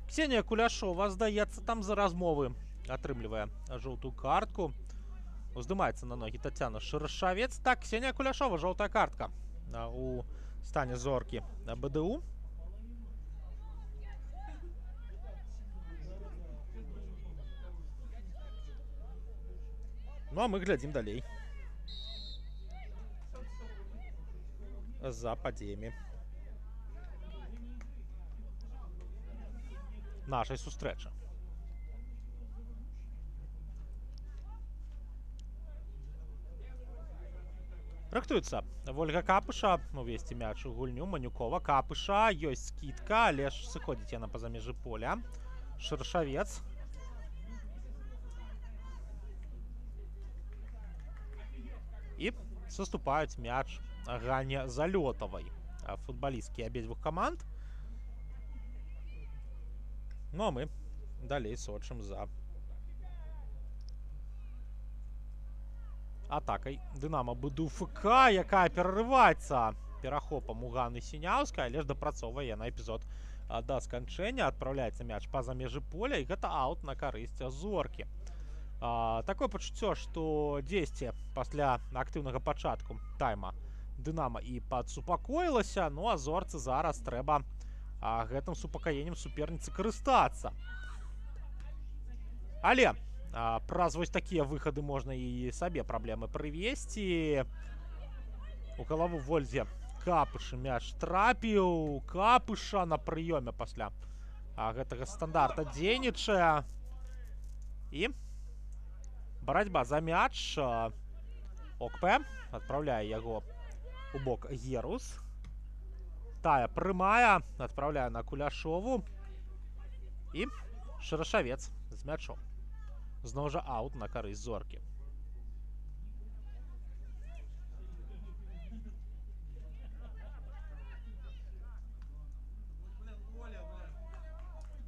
Ксенія Куляшова, здаецца, там за размовы атрымлівае жоўтую картку. Уздымаецца на ногі Тацяна Шарашавец. Так, Ксенія Куляшова, жоўтая картка у стане Зоркі БДУ. Ну, а мы глядзім далей за падзеямі нашай сустрэчы. Рыхтуецца Вольга Капыша увесці мяч у гульню. Манюкова, Капыша, ёсць скідка, але ж сыходзіць яна па-за межы поля. Шарашавец. І саступаюць мяч Гане Залётавай. Футбалісткі абедзвюх каманд. Ну а мы далей сочым за атакай Дынамо БДУ ФК, якая перарываецца перахопам у Ганны Сіняўскай, але ж дапрацоўвае на эпізод да сканчэння. Адпраўляецца мяч па-за межы поля, і гэта аут на карысць Зоркі. Такое пачуццё, што дзесьці пасля актыўнага пачатку тайма Дынамо і падсупакоілася, ну а Зорцы зараз трэба гэтым супакаеннем суперніцы карыстацца. Але праз вось такія выхады можна і сабе праблемы прывесці. У галаву Вользе Капышы мяч трапіў. Капыша на прыёме пасля гэтага стандарта дзейнічае. І барацьба за мяч. Окпе адпраўляе яго у бок Герус. Тая прымае, адпраўляе на Куляшову. І Шарашавец з мячом. Зноў жа аут на карысць Зоркі.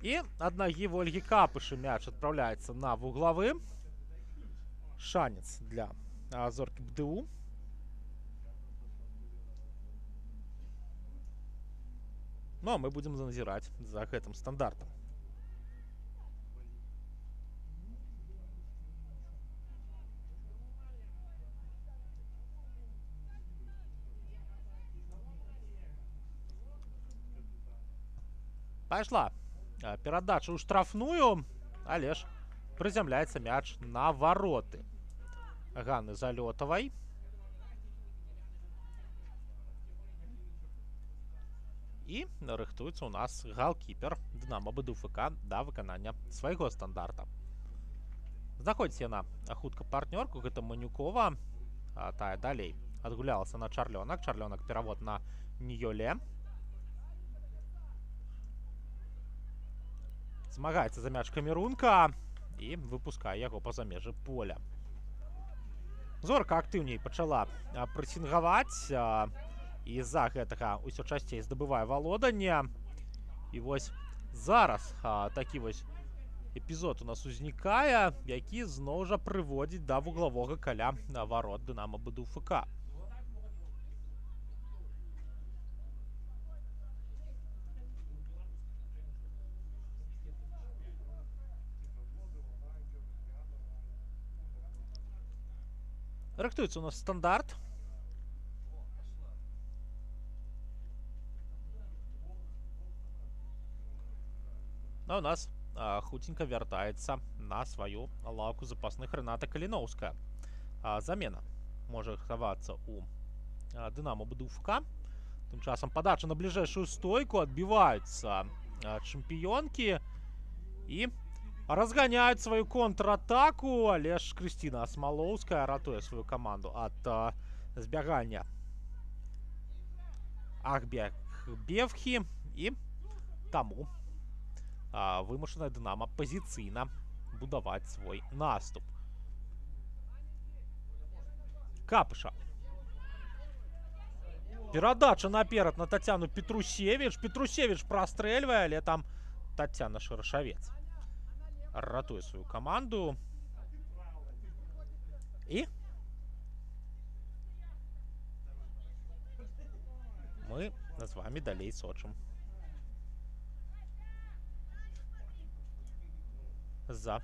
І ад нагі Вольгі Капышы мяч адпраўляецца на вуглавы. Шанец для Зоркі БДУ. Ну, а мы будем назіраць за гэтым стандартам. Пайшла перадача ў штрафную, але ж прызямляецца мяч на вароты Ганны Залётавай. І рыхтуецца у нас галкіпер Дынамо БДУ ФК да выканання свайго стандарта. Знаходзіць яна хутка партнёрку, гэта Манюкова. Тая далей адгулялася на Чарлёнак. Чарлёнак перавод на Ніёле. Змагаецца за мяч камерунка і выпускае яго па-за межы поля. Зорка актыўней пачала прэсінгаваць. І з-за гэтага ўсё часцей здабывае валоданне. І вось зараз такі вось эпізод у нас узнікае, які зноў жа прыводзіць да вуглавога каля варот Дынамо БДУ ФК. Рыхтуецца у нас стандарт. А у нас хутенька вяртаецца на сваю лаўку запасных Рэната Каліноўская. Замена можа хавацца у Дынамо БДУ ФК. Тым часам падача на бліжэйшую стойку, адбіваюцца чэмпіёнкі. І разгоняют свою контратаку, але ж Крысціна Асмалоўская ратуе сваю каманду ад збягання Ахбек-Бевхі, і таму вымушаная Дынама пазіцыйна будаваць свой наступ. Капыша. Перадача наперад на Тацяну Петрусевич. Петрусевич прастрэльвае, але там Тацяна Шырашавец ратуе сваю каманду. І мы з вами далей сочым за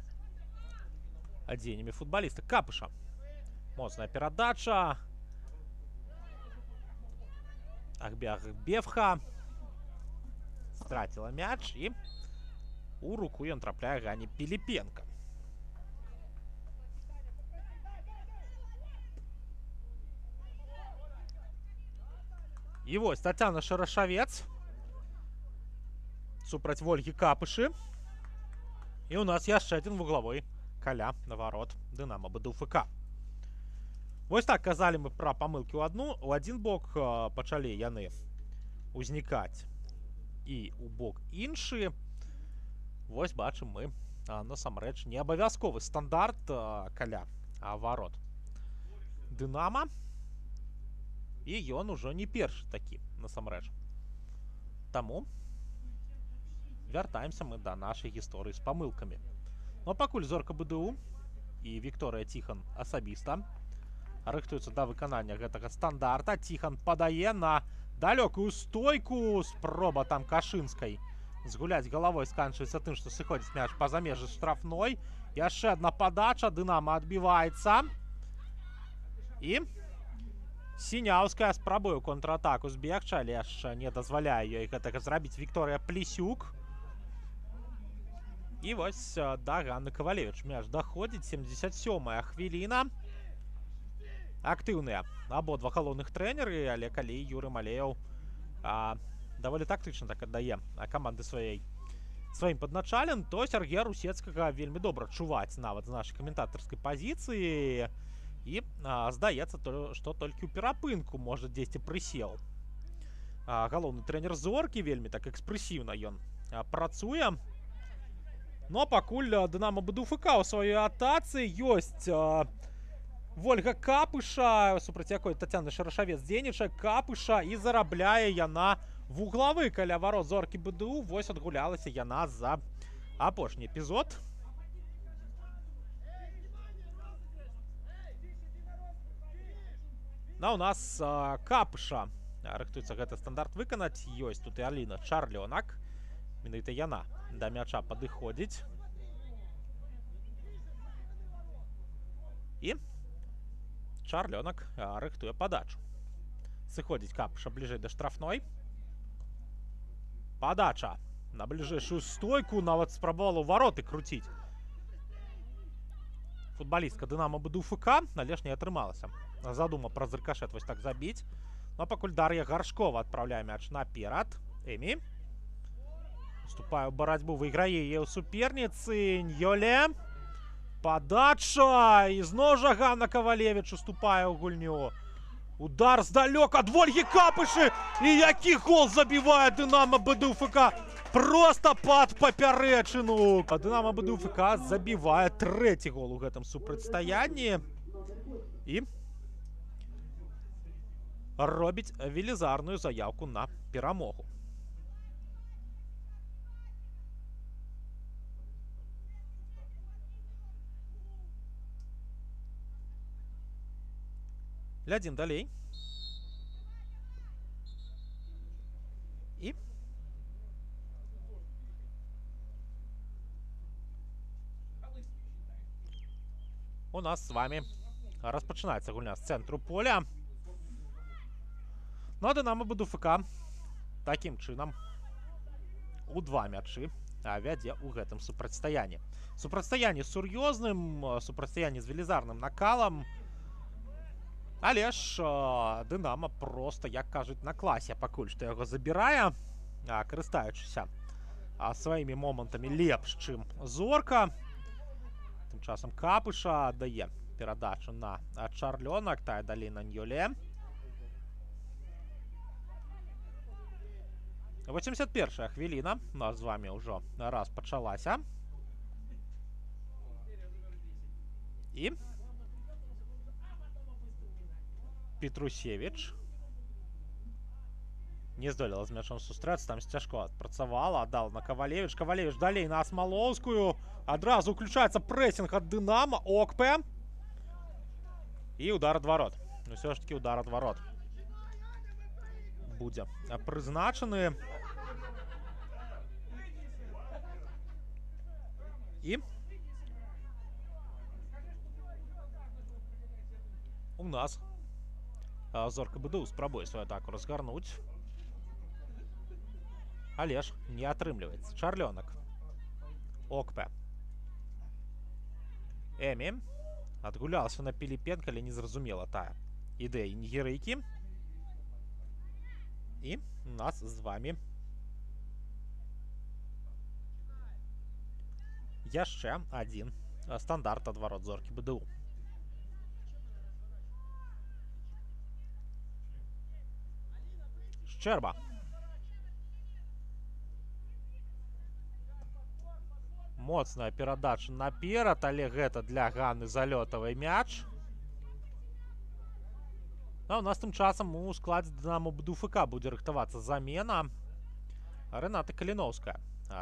адзеннямі футбаліста. Капыша. Моцная перадача. Ахбек-Бевха страціла мяч, і у руку ён трапляе Гані Піліпенка. І вось Тацяна Шырашавец супраць Вольгі Капышы. І у нас яшчэ адзін вуглавой каля наварот Дынама БДУ-ФК. Вось так казалі мы пра памылкі ў адзін бок, пачалі яны ўзнікаць і ў бок іншы. Вось бачым мы насамрэч не абавязковы стандарт каля варот Дынама. І ён ужо не першы такі насамрэч. Таму вяртаемся мы да нашай гісторыі з памылкамі. Ну а пакуль Зорка БДУ і Вікторыя Ціхан асабіста рыхтуюцца да выканання гэтага стандарта. Ціхан падае на далёкую стойку. Спроба там Кашынскай згуляць галавой сканчваецца тым, што сыходзіць мяч па-за межы штрафной. Яшчэ адна падача. Дынама адбіваецца. І Сіняўская спрабуе контратаку збегчы, але яшчэ не дазваляе ёй гэтага зрабіць Вікторыя Плесюк. І вось да Ганны Кавалевіч мяч даходзіць. 77-я хвіліна. Актыўныя абодва галоўных трэнеры, але калі Юры Малеяў даволі тактычна так аддае каманды сваім падначален, то Сергея Русецкага вельмі добра чуваць нават з нашай каментатарскай пазіцыі. І здаецца, што толькі ў перапынку, можа, дзесьці прысеў галоўны трэнер Зоркі. Вельмі так экспрэсіўна ён працуе. Ну а пакуль Дынама БДУ-ФК ў сваёй атацы. Ёсць Вольга Капыша, супраць якой Тацяна Шырашавец дзейнічае. Капыша, і зарабляе яна вуглавы каля варот Зоркі БДУ. Вось адгулялася яна за апошні эпізод. Ну, у нас Капыша рыхтуецца гэты стандарт выканаць. Ёсць тут і Аліна Чарлёнак. Менавіта яна да мяча падыходзіць. І Чарлёнак рыхтуе падачу. Сыходзіць Капыша бліжэй да штрафной. Падача на бліжэйшую стойку. Нават спрабавала ў вароты круціць футбалістка Дынама БДУ-ФК, але ж не атрымалася. Задума праз рыкашэт вось так забіць. Ну а пакуль Дар'я Гаршкова адпраўляе мяч наперад. Эмі уступае ў барацьбу, выйграе яе ў суперніцы. Ньёле. Падача. І зноў жа Ганна Кавалевіч уступае ў гульню. Удар здалёк ад Вольгі Капышы. І які гол забівае Дынама БДУ-ФК. Просто пад папярэчыну. Дынама БДУ-ФК забівае трэці гол у гэтым супрацьстаянні. І робіць велізарную заявку на перамогу. Глядзім далей. І у нас з вами распачынаецца гульня з цэнтру поля. Ну а Дынама БДУ-ФК такім чынам у 2 мячы вядзе ў гэтым супрацьстаянні. Супрацьстаянні сур'ёзным, супрацьстаянні з велізарным накалам. Але ж Дынама проста, як кажуць, на класе пакуль што яго забірае, карыстаючыся сваімі момантамі лепш, чым Зорка. Тым часам Капыша аддае перадачу на Чарлёнак, тая далей на Ньёле. 81-я хвіліна у нас з вами ўжо раз пачалася. І Петрусевич не здолела з мячом сустрэцца, там сцяжко адпрацавала, аддал на Кавалевич. Кавалевич далей на Асмалоўскую. Адразу ўключаецца прэсінг ад Дынама. Окпе. І удар ад варот. Ну, ўсё ж такі удар ад варот будзе прызначаны. І у нас Зорка БДУ спрабуе сваю атаку разгарнуць. Але ж не атрымліваецца. Чарлёнак. Окпе. Эмі. Адгулялася на Піліпенка, але не зразумела тая ідэя нігерыйкі. І у нас з вами яшчэ адзін стандарт ад варот Зоркі БДУ. Шчэрба. Моцная перадача наперад, але гэта для Ганны Залётавай мяч. А у нас тым часам у складзе Дынамо БДУ ФК будзе рыхтавацца замена. Рэната Каліноўская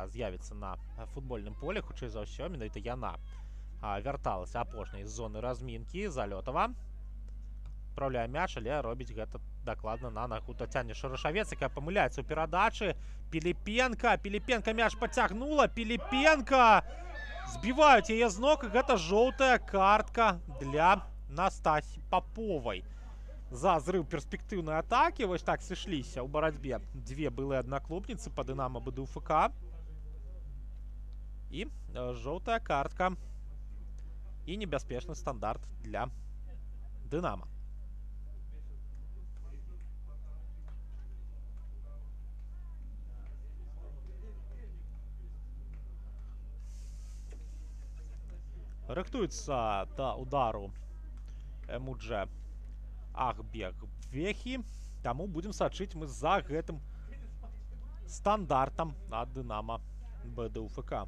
з'явіцца на футбольным поле, хутчэй за ўсё, менавіта яна вярталася апошняй з зоны размінкі. Залётава адпраўляе мяч, але робіць гэта дакладна на нагу Тацяне Шарашавец, якая памыляецца ў перадачы. Піліпенка. Піліпенка мяч пацягнула. Піліпенка збіваюць яе з ног. І гэта жоўтая картка для Настасі Паповай. За зрыв перспектыўнай атакі. Вось так сышліся ў барацьбе дзве былыя аднаклубніцы па Дынамо БДУ ФК. І жоўтая картка. І небяспечны стандарт для Дынамо. Рыхтуецца да удару Эмудже Ахбекбехі. Таму будзем сачыць мы за гэтым стандартам ад Дынамо БДУ ФК.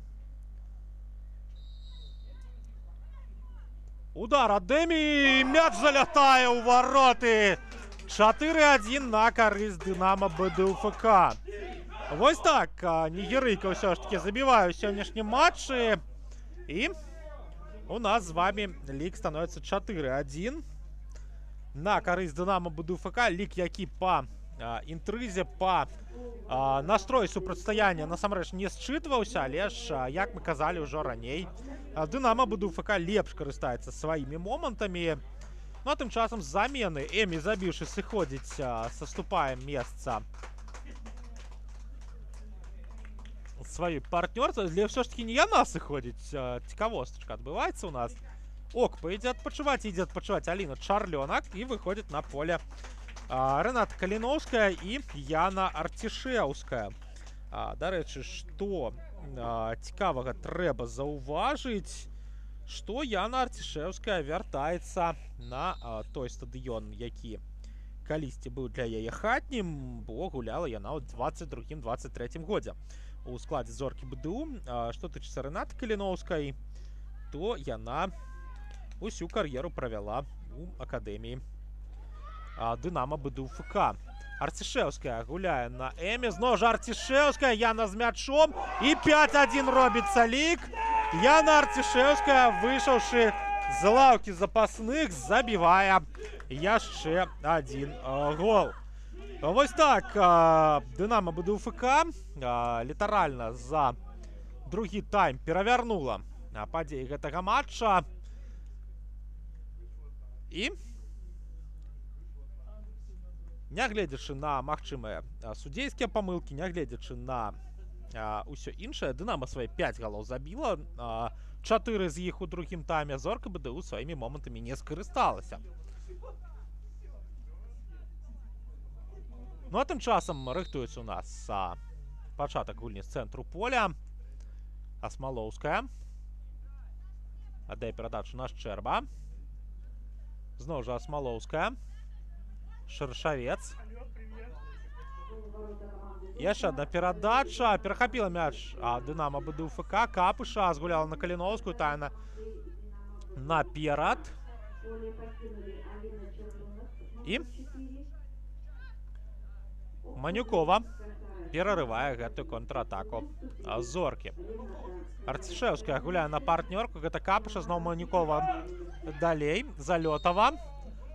Удар ад Эмі. Мяч залятае ў вароты. 4-1 на карысць Дынамо БДУ ФК. Вось так нігерыйка ўсё ж такі забівае ў сённяшнім матчы. І у нас з вами лік становіцца 4-1 на карысць Дынамо БДУ ФК. Лік, які па інтрызе, па настрою супрацьстаяння насамрэч не счытваўся, але ж, як мы казалі ўжо раней, Дынамо БДУ ФК лепш карыстаецца сваімі момантамі. Ну а тым часам з замены Эмі, забіўшы, сыходзіць, саступае месца сваёй партнёрцы, але ўсё ж такі не яна сыходзіць. Цікавостачка адбываецца у нас. Окпа ідзе адпачываць Аліна Чарлёнак, і выходзіць на поле Рэната Каліноўская і Яна Арцішеўская. Дарэчы, што цікавага трэба заўважыць, што Яна Арцішеўская вяртаецца на той стадыён, які калісьці быў для яе хатнім, бо гуляла яна ў 22-23 годзе у складзе Зоркі БДУ. Што тычыцца Рэнаты Каліноўскай, то яна усю кар'еру правяла у акадэміі Дынамо БДУ ФК. Арцішеўская гуляе на Эмі. Зноў жа Арцішеўская. Яна з мячом. І 5-1 робіцца лік. Яна Арцішеўская, выйшаўшы з лаўкі запасных, забівае яшчэ адзін гол. Вось так Дынамо БДУ ФК літаральна за другі тайм перавярнула падзеі гэтага матча. І нягледзячы на магчымыя судзейскія памылкі, нягледзячы на ўсё іншае, Дынамо свае 5 галоў забіла. 4 з іх у другім тайме. Зорка БДУ сваімі момантамі не скарысталася. Ну а тым часам рыхтуецца у нас Пачатак гульні з цэнтру поля. Асмалоўская. Аддае перадачу на Шчэрба. Зноў жа Асмалоўская. Шаршавец. Яшчэ одна перадача. Перахапіла мяч Дынамо БДУ ФК. Капыша згуляла на Каліновскую. Тайна наперад. І Манюкова перарывае гэтую контратаку Зоркі. Арцішэўская гуляе на партнёрку. Гэта Капыша, зноў Манюкова далей. Залётава.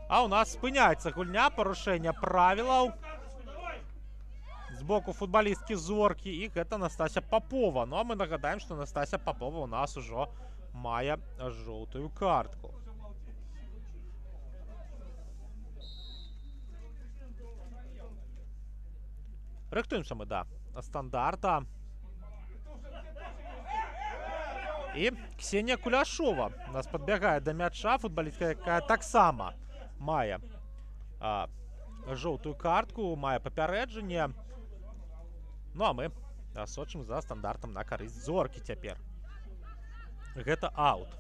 А у нас спыняецца гульня, парушэнне правілаў з боку футбалісткі Зоркі. І гэта Настася Попова. Ну а мы нагадаем, што Настася Попова у нас ужо мае жоўтую картку. Рыхтуемся мы да стандарта. І Ксенія Куляшова у нас падбягае да мяча. Футбалістка, якая таксама мае жоўтую картку, мае папярэджанне. Ну а мы сочым за стандартам на карысць Зоркі цяпер. Гэта аут.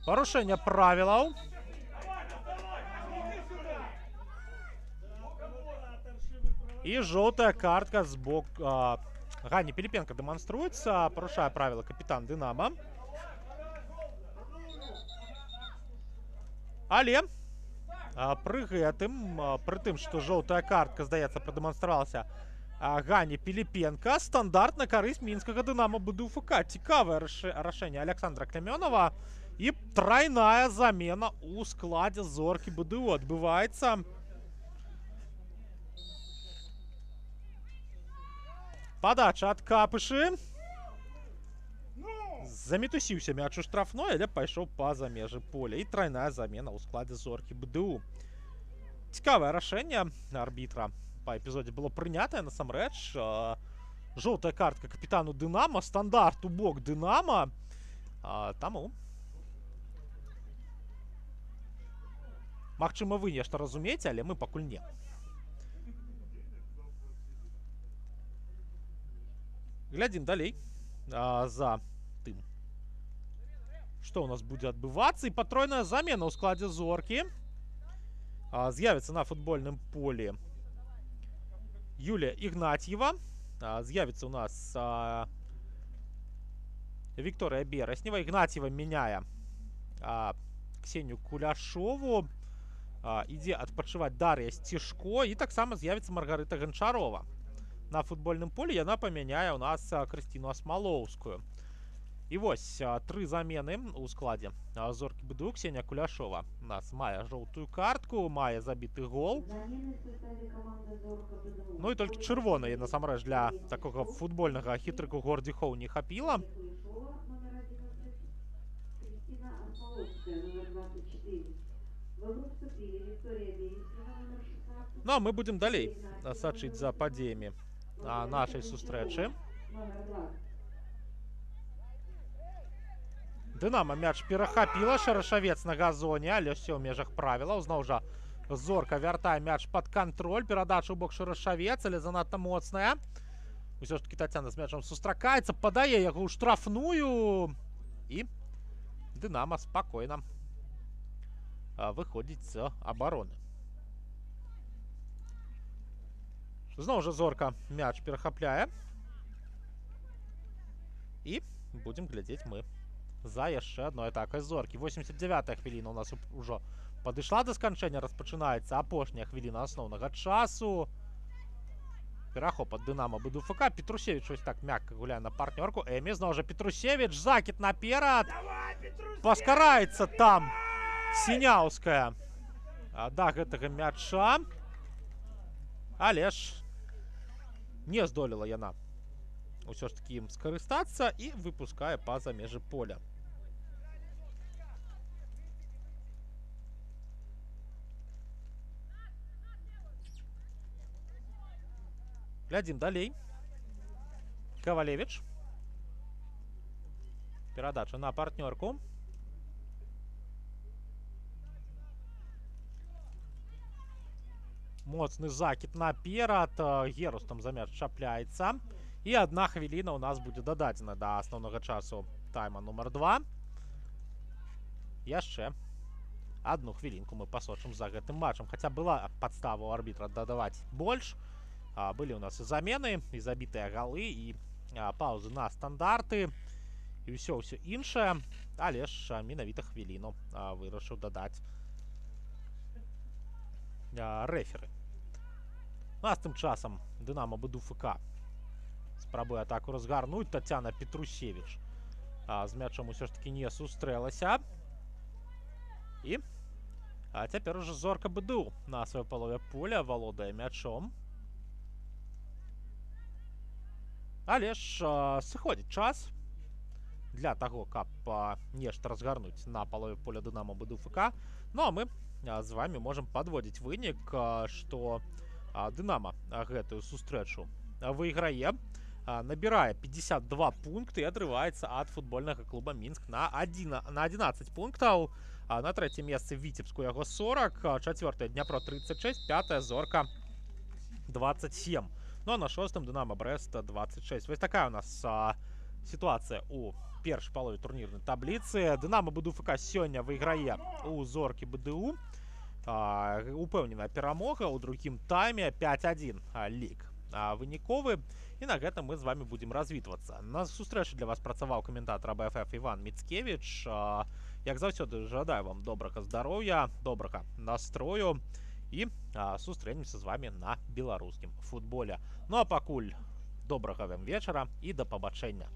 Парушэнне правілаў. І жоўтая картка з боку Гані Піліпенка дэманструецца. Парушае правіла капітан Дынамо. Але пры гэтым, пры тым, што жоўтая картка, здаецца, прадэманстравалася Гані Піліпенка, стандарт на карысць мінскага Дынамо БДУ ФК. Цікавае рашэнне Александра Клямёнова. І трайная замена ў складзе Зоркі БДУ адбываецца. Падача ад Капышы. Замітусіўся мяч у штрафной, але пайшоў па-за межы поля. І трайная замена ў складзе Зоркі БДУ. Цікавае рашэнне арбітра па эпізодзе было прынятае насамрэч. Жоўтая картка капітану Дынамо, стандарт у бок Дынамо. Таму магчыма, вы нешта разумееце, але мы пакуль не. Глядзім далей за тым, што ў нас будзе адбывацца. І патройная замена ў складзе Зоркі. З'явіцца на футбольным полі Юлія Ігнатьева. З'явіцца ў нас Вікторыя Бераснева. Ігнатьева мяняе Ксенію Куляшову. Ідзе адпачываць Дар'я Сцішко. І таксама з'явіцца Маргарыта Ганчарова. На футбольным полі яна памяняе ў нас Крысціну Асмалоўскую. І вось тры замены ў складзе Зоркі БДУ. Ксенія Куляшова у нас мае жоўтую картку, мае забіты гол. Ну і толькі чырвонай насамрэч для такога футбольнага хітрыку Гордзіхоў не хапіла. Ну а мы будзем далей сачыць за падзеямі нашай сустрэчы. Дынамо мяч перахапіла. Шарашавец на газоне, але ўсё ў межах правілаў. Зноў жа Зорка вяртае мяч пад кантроль. Перадача ў бок Шарашавец, але занадта моцная. Усё ж такі Тацяна з мячом сустракаецца, падае яго ў штрафную. І Дынамо спакойна выходзіць з абароны. Зноў жа Зорка мяч перахапляе. І будзем глядзець мы за яшчэ адной атакай Зоркі. 89-я хвіліна у нас ужо падышла да сканчэння. Распачынаецца апошняя хвіліна асноўнага часу. Перахоп ад Дынамо БДУ ФК. Петрусевіч ось так мякка гуляе на партнёрку. Эмі, зноў жа Петрусевіч. Закід наперад. Паскараецца там Сіняўская да гэтага мяча. Але ж не здолела яна ўсё ж такі ім скарыстацца і выпускае па-за межы поля. Глядзім далей. Кавалевіч. Перадача на партнёрку. Моцны закид наперад. Герус там за мяч чапляецца. І 1 хвіліна у нас будзе дададзена да асноўнага часу тайма нумар 2. Яшчэ 1 хвілінку мы пасочым за гэтым матчам. Хаця была падстава ў арбітра дадаваць больш. Былі ў нас і замены, і забітыя галы, і паўзы на стандарты, і ўсё іншае. Але ж менавіта хвіліну вырашыў дадаць рэферы. Ну, а з тым часам Дынамо БДУ ФК спрабуе атаку разгарнуць. Тацяна Петрусевіч з мячом усё ж таки не сустрэлася. І цяпер ужо Зорка БДУ на сваёй палове поля валодае мячом. Але ж сыходзіць час для таго, каб нешта разгарнуць на палове поля Дынамо БДУ ФК. Ну, а мы з вами можам падводзіць вынік, што Дынамо гэтую сустрэчу выйграе, набірае 52 пункты і адрываецца ад футбольнага клуба Мінск на 11 пунктаў. На трэцім месцы Віцебску яго 40, чацвёртае Дняпро 36, пятая Зорка 27. Ну а на 6-м Дынамо Брэст 26. Вось такая у нас сітуацыя у першай палове турнірнай табліцы. Дынамо БДУ ФК сёння выйграе у Зоркі БДУ. Упэўненая перамога ў другім тайме 5-1 лік выніковы. І на гэтым мы з вами будзем развітвацца. На сустрэчы для вас працаваў каментатар АБФ Іван Міцкевіч. Як заўсёды, жадаю вам добрага здароўя, добрага настрою. І сустрэнемся з вами на беларускім футболе. Ну а пакуль добрага вам вечара і да пабачэння.